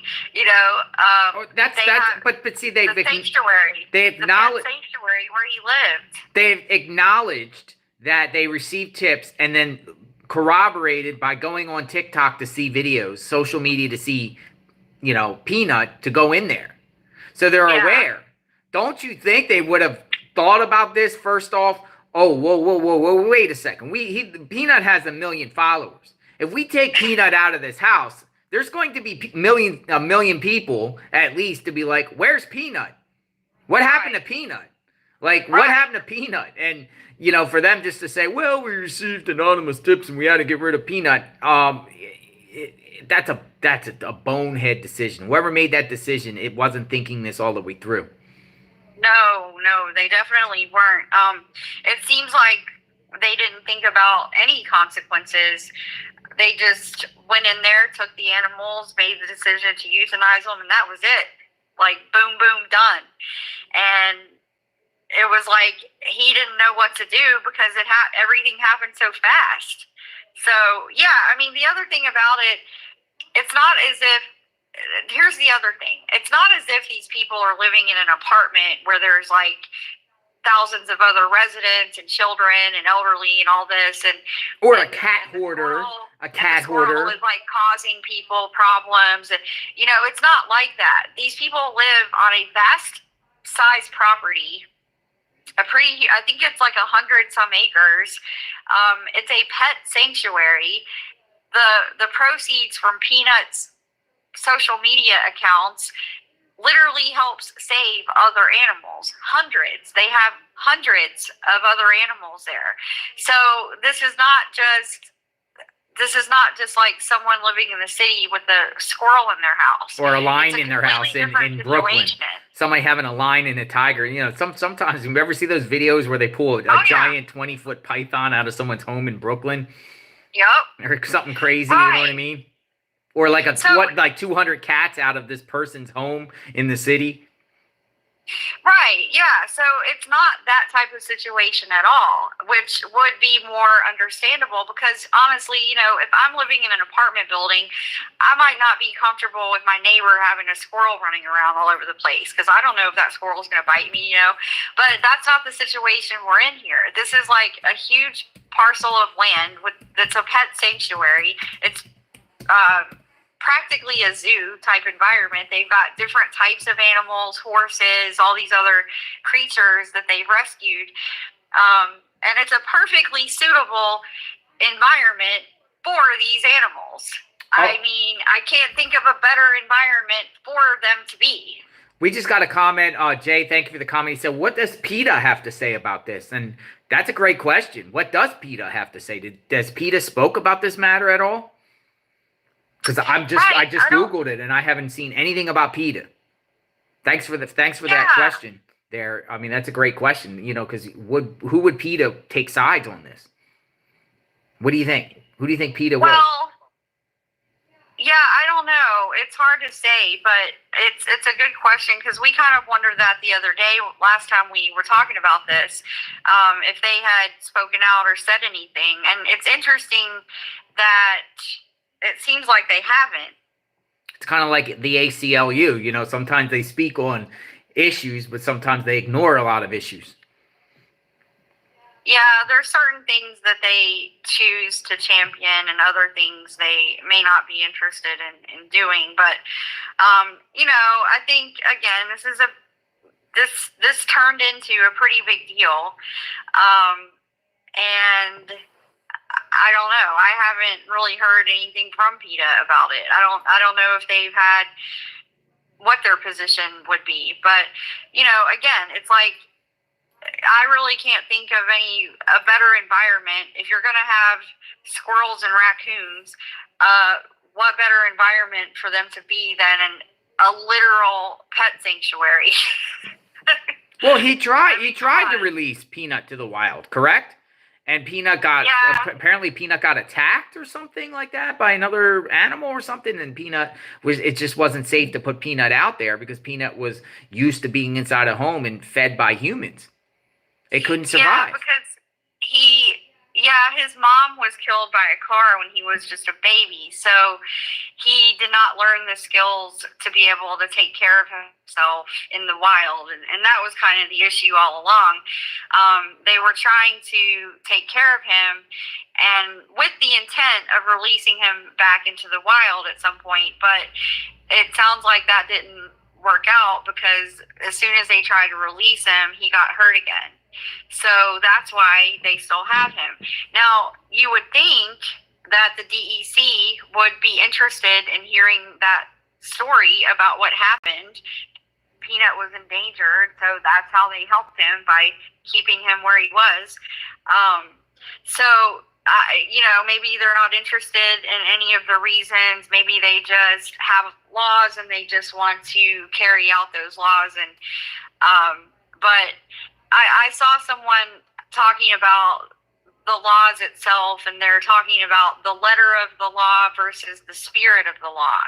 But see, they've the sanctuary, the pet sanctuary where he lived. They've acknowledged that they received tips, and then corroborated by going on TikTok to see videos, social media to see, Peanut, to go in there. So they're aware. Don't you think they would have thought about this first off? Oh, whoa, wait a second. Peanut has 1 million followers. If we take Peanut out of this house, there's going to be a million people at least to be like, where's Peanut? What happened to Peanut? What happened to Peanut? And, for them just to say, well, we received anonymous tips and we had to get rid of Peanut. That's a bonehead decision. Whoever made that decision, it wasn't thinking this all the way through. No, they definitely weren't. It seems like they didn't think about any consequences. They just went in there, took the animals, made the decision to euthanize them, and that was it. Boom, boom, done. And it was like he didn't know what to do because everything happened so fast. So, the other thing about it, it's not as if, here's the other thing. It's not as if these people are living in an apartment where there's thousands of other residents and children and elderly and all this, or a cat hoarder. A cat hoarder is causing people problems, and it's not like that. These people live on a vast size property. I think it's 100 some acres. It's a pet sanctuary. The proceeds from Peanut's social media accounts literally helps save other animals. Hundreds. They have hundreds of other animals there. So this is not just like someone living in the city with a squirrel in their house, or a lion in their house in Brooklyn. Somebody having a lion and a tiger. Sometimes you ever see those videos where they pull a giant 20-foot python out of someone's home in Brooklyn? Yep. Or something crazy, you know what I mean? Or 200 cats out of this person's home in the city. Right, yeah. So it's not that type of situation at all, which would be more understandable, because honestly, if I'm living in an apartment building, I might not be comfortable with my neighbor having a squirrel running around all over the place, because I don't know if that squirrel is going to bite me, But that's not the situation we're in here. This is a huge parcel of land that's a pet sanctuary. It's practically a zoo type environment. They've got different types of animals, horses, all these other creatures that they've rescued. And it's a perfectly suitable environment for these animals. I can't think of a better environment for them to be. We just got a comment. Jay, thank you for the comment. He said, "What does PETA have to say about this?" And that's a great question. What does PETA have to say? Does PETA spoke about this matter at all? Because I just Googled it and I haven't seen anything about PETA. Thanks for that question there. I mean, that's a great question. You know, because who would PETA take sides on this? What do you think? Who do you think PETA will? Well, yeah, I don't know. It's hard to say, but it's a good question because we kind of wondered that the other day, last time we were talking about this, if they had spoken out or said anything. And it's interesting that it seems like they haven't. It's kind of like the ACLU. You know, sometimes they speak on issues, but sometimes they ignore a lot of issues. Yeah, there's certain things that they choose to champion and other things they may not be interested in doing. But, you know, I think, again, this turned into a pretty big deal. And I don't know. I haven't really heard anything from PETA about it. I don't know if they've had what their position would be. But, you know, again, it's like, I really can't think of a better environment. If you're going to have squirrels and raccoons, what better environment for them to be than a literal pet sanctuary? Well, he tried to release Peanut to the wild, correct? And Peanut apparently Peanut got attacked or something like that by another animal or something. And it just wasn't safe to put Peanut out there because Peanut was used to being inside a home and fed by humans. It couldn't survive. Yeah, because his mom was killed by a car when he was just a baby. So he did not learn the skills to be able to take care of himself in the wild. And that was kind of the issue all along. They were trying to take care of him and with the intent of releasing him back into the wild at some point. But it sounds like that didn't work out because as soon as they tried to release him, he got hurt again. So that's why they still have him. Now, you would think that the DEC would be interested in hearing that story about what happened. Peanut was endangered, so that's how they helped him by keeping him where he was. You know, maybe they're not interested in any of the reasons. Maybe they just have laws and they just want to carry out those laws. And but I saw someone talking about the laws itself, and they're talking about the letter of the law versus the spirit of the law,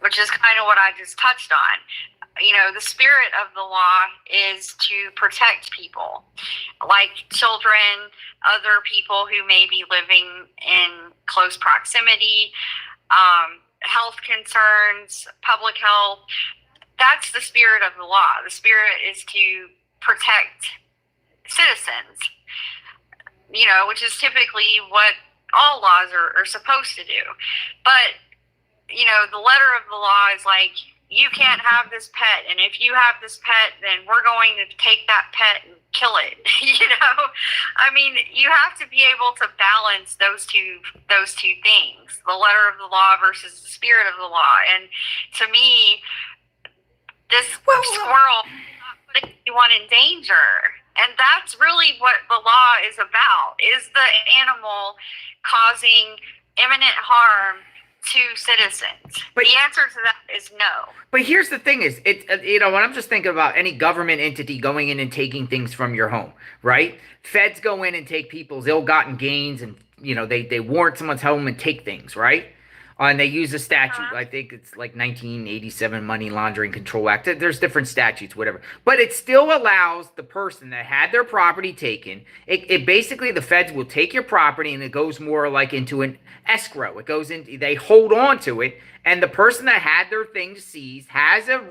which is kind of what I just touched on. You know, the spirit of the law is to protect people, like children, other people who may be living in close proximity, health concerns, public health. That's the spirit of the law. The spirit is to protect citizens, you know, which is typically what all laws are supposed to do. But, you know, the letter of the law is like, you can't have this pet, and if you have this pet, then we're going to take that pet and kill it. You know, I mean, you have to be able to balance those two things, the letter of the law versus the spirit of the law. And to me, this squirrel is not putting anyone in danger. And that's really what the law is about, is the animal causing imminent harm to citizens. But the answer to that is no. But here's the thing is, you know, when I'm just thinking about any government entity going in and taking things from your home, right? Feds go in and take people's ill-gotten gains and, you know, they warrant someone's home and take things, right? And they use a statute. I think it's like 1987 Money Laundering Control Act. There's different statutes, whatever. But it still allows the person that had their property taken. It basically, the feds will take your property and it goes more like into an escrow. It goes in, they hold on to it. And the person that had their things seized has a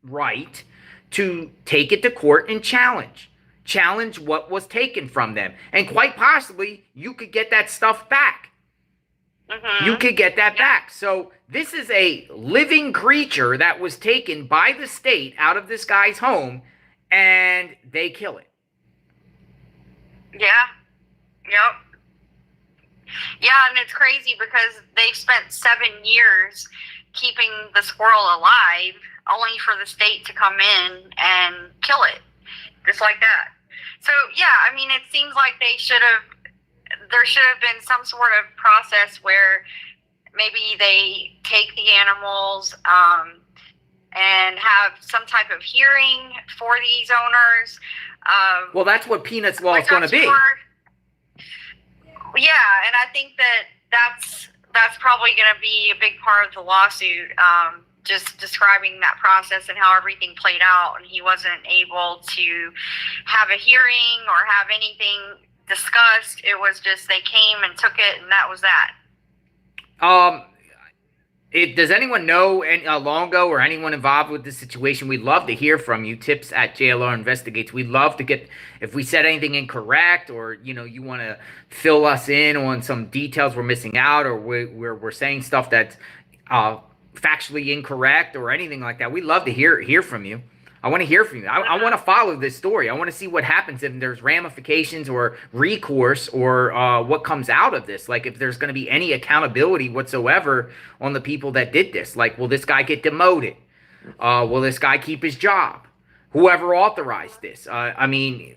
right to take it to court and challenge what was taken from them. And quite possibly, you could get that stuff back. You could get that back. So this is a living creature that was taken by the state out of this guy's home, and they kill it. Yeah. Yep. Yeah, and it's crazy because they've spent 7 years keeping the squirrel alive, only for the state to come in and kill it, just like that. So yeah, I mean, it seems like there should have been some sort of process where maybe they take the animals and have some type of hearing for these owners. Well, that's what Peanut's law is going to be. Yeah, and I think that's probably going to be a big part of the lawsuit, just describing that process and how everything played out. And he wasn't able to have a hearing or have anything discussed. It was just they came and took it, and that was that. Does anyone know Longo or anyone involved with this situation? We'd love to hear from you. Tips at JLR Investigates. We'd love to get, if we said anything incorrect, or you want to fill us in on some details we're missing out, or we're saying stuff that's factually incorrect or anything like that. We'd love to hear from you. I want to hear from you. I want to follow this story. I want to see what happens, if there's ramifications or recourse, or what comes out of this. Like, if there's going to be any accountability whatsoever on the people that did this. Like, will this guy get demoted? Will this guy keep his job? Whoever authorized this. I mean,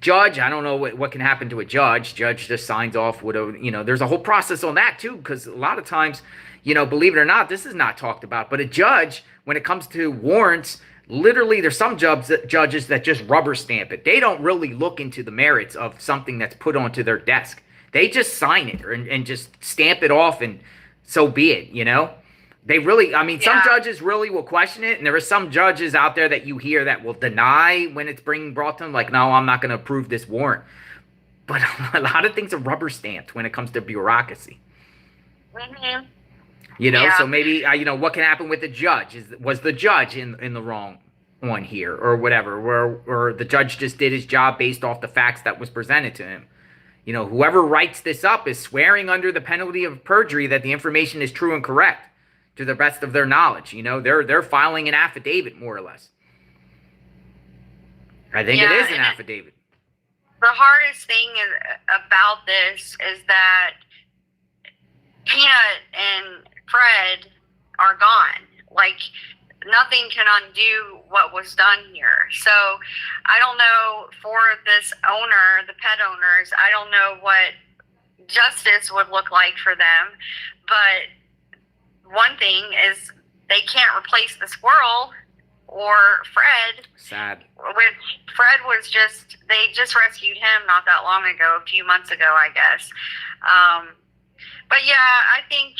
judge, I don't know what can happen to a judge. Judge just signs off with a, there's a whole process on that too, because a lot of times, believe it or not, this is not talked about. But a judge, when it comes to warrants, literally, there's some judges that just rubber stamp it. They don't really look into the merits of something that's put onto their desk. They just sign it and just stamp it off, and so be it, They really, some judges really will question it, and there are some judges out there that you hear that will deny when it's brought to them, like, no, I'm not going to approve this warrant. But a lot of things are rubber stamped when it comes to bureaucracy. Mm-hmm. So maybe, what can happen with the judge? Was the judge in the wrong one here, or whatever, or the judge just did his job based off the facts that was presented to him? Whoever writes this up is swearing under the penalty of perjury that the information is true and correct to the best of their knowledge. They're filing an affidavit, more or less. I think it is an affidavit. The hardest thing about this is that Peanut and Fred are gone. Like, nothing can undo what was done here. So I don't know, for this owner, the pet owners, I don't know what justice would look like for them. But one thing is they can't replace the squirrel or Fred. Sad. Which Fred was they just rescued him not that long ago, a few months ago, I guess. But yeah, I think,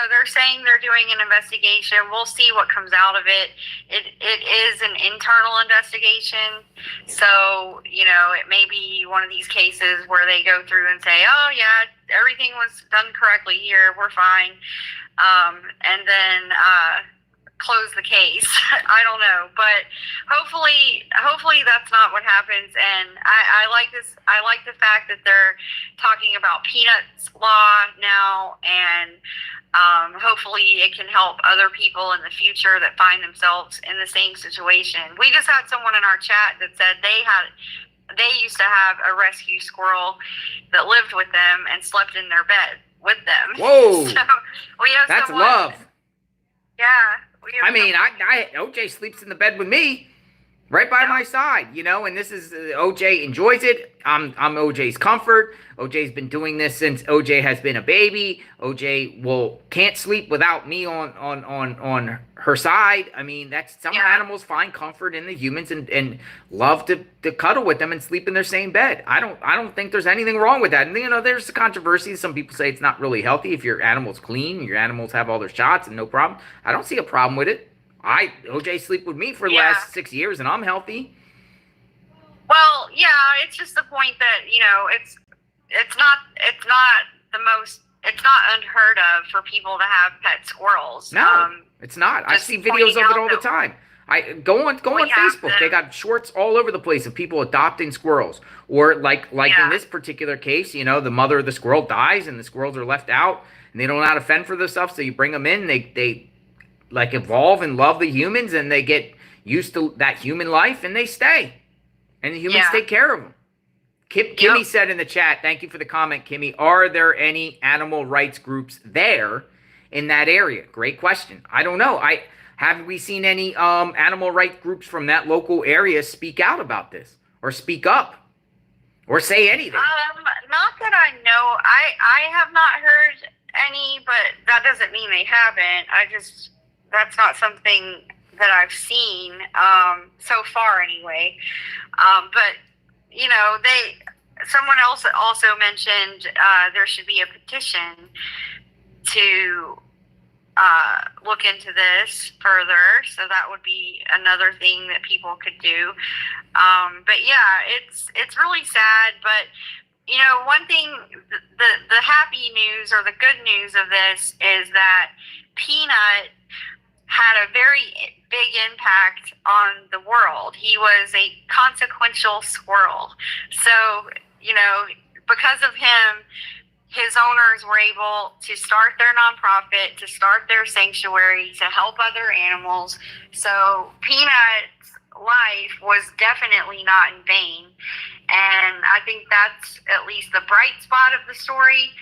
they're saying they're doing an investigation. We'll see what comes out of it. It is an internal investigation. So, it may be one of these cases where they go through and say, oh yeah, everything was done correctly here, we're fine. And then close the case. I don't know, but hopefully that's not what happens. And I like this. I like the fact that they're talking about Peanut's law now, and hopefully it can help other people in the future that find themselves in the same situation. We just had someone in our chat that said they used to have a rescue squirrel that lived with them and slept in their bed with them. Whoa, so we have that's someone, love. Yeah. OJ sleeps in the bed with me, right by my side, and this is, OJ enjoys it. I'm OJ's comfort. OJ's been doing this since OJ has been a baby. OJ can't sleep without me on her side. That's some animals find comfort in the humans and love to cuddle with them and sleep in their same bed. I don't think there's anything wrong with that. And there's controversy. Some people say it's not really healthy if your animal's clean, your animals have all their shots and no problem. I don't see a problem with it. OJ sleep with me for the last 6 years and I'm healthy. Well, yeah, it's just the point that, it's not unheard of for people to have pet squirrels. No, it's not. I see videos of it all the time. I go on Facebook. They got shorts all over the place of people adopting squirrels, or like in this particular case, the mother of the squirrel dies and the squirrels are left out and they don't know how to fend for themselves. So you bring them in, they like evolve and love the humans, and they get used to that human life and they stay, and the humans take care of them. Kimmy said in the chat, thank you for the comment, Kimmy, are there any animal rights groups there in that area? Great question. I don't know. have we seen any animal rights groups from that local area speak out about this or speak up or say anything? Not that I know. I have not heard any, but that doesn't mean they haven't. That's not something that I've seen so far anyway. But you know, someone else also mentioned there should be a petition to look into this further. So that would be another thing that people could do. But yeah, it's really sad. But you know, one thing, the happy news or the good news of this is that Peanut had a very big impact on the world. He was a consequential squirrel. So, you know, because of him, his owners were able to start their nonprofit, to start their sanctuary, to help other animals. So Peanut's life was definitely not in vain. And I think that's at least the bright spot of the story,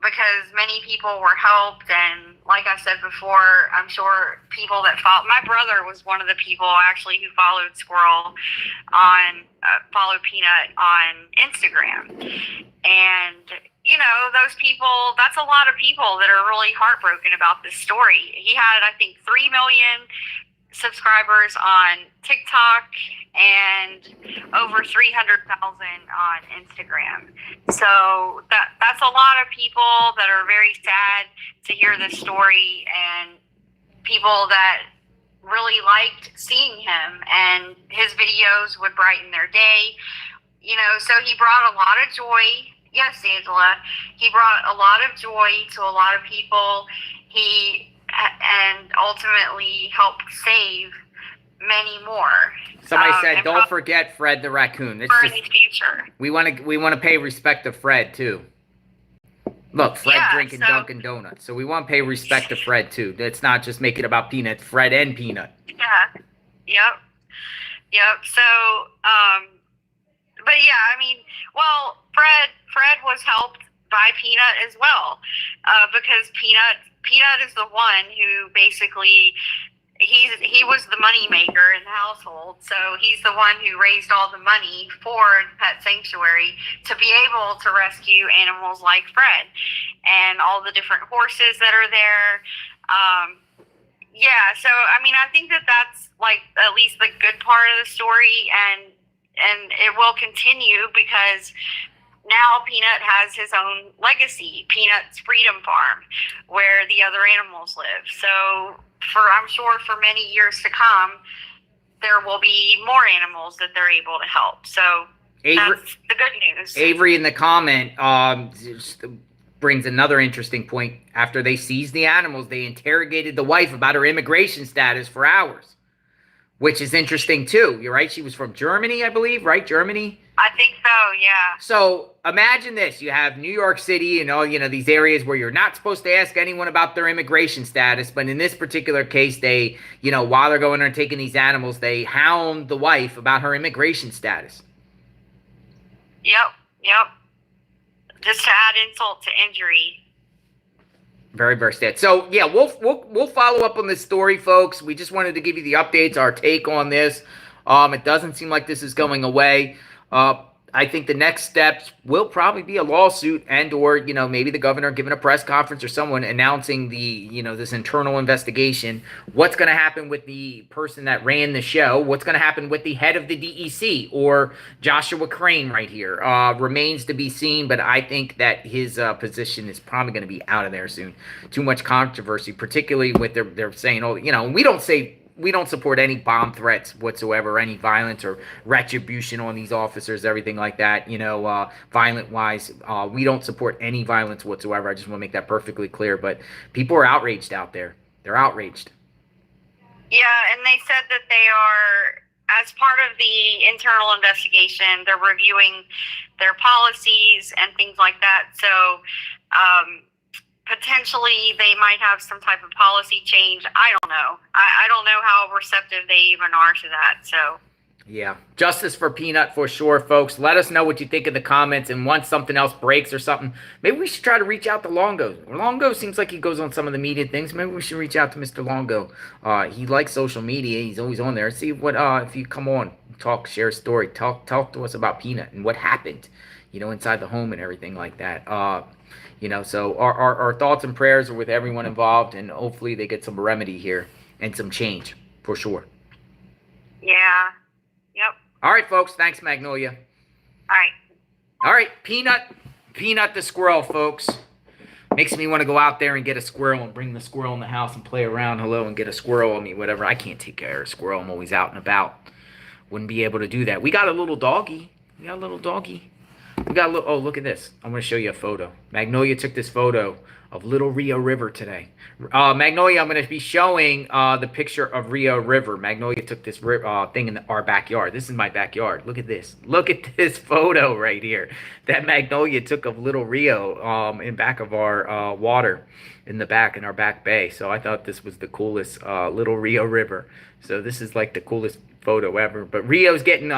because many people were helped. And like I said before, I'm sure people that my brother was one of the people actually who followed followed Peanut on Instagram. And, you know, those people, that's a lot of people that are really heartbroken about this story. He had, I think, 3 million subscribers on TikTok and over 300,000 on Instagram. So that's a lot of people that are very sad to hear this story, and people that really liked seeing him, and his videos would brighten their day. You know, so he brought a lot of joy. Yes, Angela, he brought a lot of joy to a lot of people. And ultimately helped save many more. Somebody said, "Don't forget Fred the raccoon." It's for just, the future. we want to pay respect to Fred too. Look, Fred drinking Dunkin' Donuts, so we want to pay respect to Fred too. It's not just make it about Peanut. Fred and Peanut. Yeah. Yep. So, but yeah, I mean, well, Fred was helped by Peanut as well, because Peanut is the one who basically, he was the money maker in the household. So he's the one who raised all the money for the pet sanctuary to be able to rescue animals like Fred and all the different horses that are there. Yeah, so I mean, I think that's like at least the good part of the story, and it will continue because now Peanut has his own legacy, Peanut's Freedom Farm, where the other animals live. So I'm sure for many years to come, there will be more animals that they're able to help. So that's the good news. Avery in the comment just brings another interesting point. After they seized the animals, they interrogated the wife about her immigration status for hours, which is interesting too. You're right. She was from Germany, I believe, right? Germany? I think so, yeah. So imagine this. You have New York City and all, you know, these areas where you're not supposed to ask anyone about their immigration status. But in this particular case, they, you know, while they're going there and taking these animals, they hound the wife about her immigration status. Yep. Just to add insult to injury. Very, very sad. So yeah, we'll follow up on this story, folks. We just wanted to give you the updates, our take on this. It doesn't seem like this is going away. I think the next steps will probably be a lawsuit or, you know, maybe the governor giving a press conference or someone announcing this internal investigation. What's going to happen with the person that ran the show? What's going to happen with the head of the DEC or Joshua Crain right here? Remains to be seen, but I think that his position is probably going to be out of there soon. Too much controversy, particularly with they're saying, oh, you know, we don't support any bomb threats whatsoever, any violence or retribution on these officers, everything like that, you know, violent-wise. We don't support any violence whatsoever. I just want to make that perfectly clear. But people are outraged out there. They're outraged. Yeah, and they said that they are, as part of the internal investigation, they're reviewing their policies and things like that. So, potentially they might have some type of policy change. I don't know. I don't know how receptive they even are to that. So Yeah, justice for Peanut for sure, folks. Let us know what you think in the comments, and once something else breaks or something, maybe we should try to reach out to Longo. Longo seems like he goes on some of the media things. Maybe we should reach out to Mr. Longo. He likes social media. He's always on there. See what if you come on, talk, share a story, talk to us about Peanut and what happened, inside the home and everything like that. So our thoughts and prayers are with everyone involved, and hopefully they get some remedy here and some change for sure. Yeah. Yep. All right, folks. Thanks, Magnolia. All right. All right, Peanut the squirrel, folks. Makes me want to go out there and get a squirrel and bring the squirrel in the house and play around. Hello, and get a squirrel. I mean, whatever. I can't take care of a squirrel. I'm always out and about. Wouldn't be able to do that. We got a little doggy. We got a little doggy. We got a little. Oh, look at this. I'm going to show you a photo. Magnolia took this photo of Little Rio River today. Magnolia, I'm going to be showing the picture of Rio River. Magnolia took this thing in our backyard. This is my backyard. Look at this. Look at this photo right here that Magnolia took of Little Rio in back of our water in the back, in our back bay. So I thought this was the coolest Little Rio River. So this is like the coolest photo ever. But Rio's getting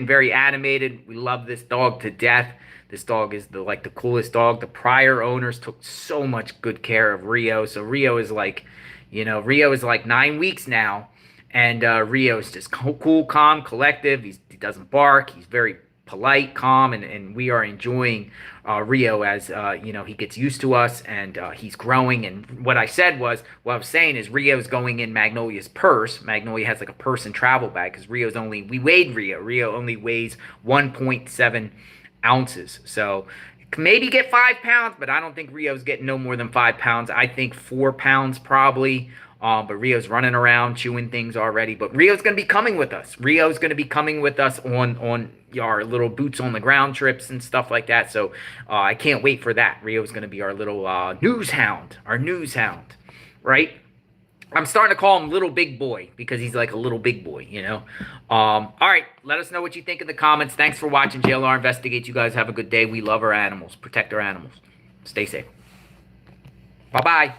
very animated. We love this dog to death. This dog is the coolest dog. The prior owners took so much good care of Rio. So Rio is like 9 weeks now. And Rio is just cool, calm, collective. He doesn't bark. He's very polite, calm, and we are enjoying Rio as he gets used to us, and he's growing. And what I was saying is Rio's going in Magnolia's purse. Magnolia has like a purse and travel bag because we weighed Rio. Rio only weighs 1.7 ounces. So maybe get 5 pounds, but I don't think Rio's getting no more than 5 pounds. I think 4 pounds probably. But Rio's running around chewing things already. But Rio's going to be coming with us. Rio's going to be coming with us on our little boots on the ground trips and stuff like that. So I can't wait for that. Rio's going to be our little news hound, right? I'm starting to call him Little Big Boy because he's like a little big boy, All right, let us know what you think in the comments. Thanks for watching JLR Investigate. You guys have a good day. We love our animals. Protect our animals. Stay safe. Bye-bye.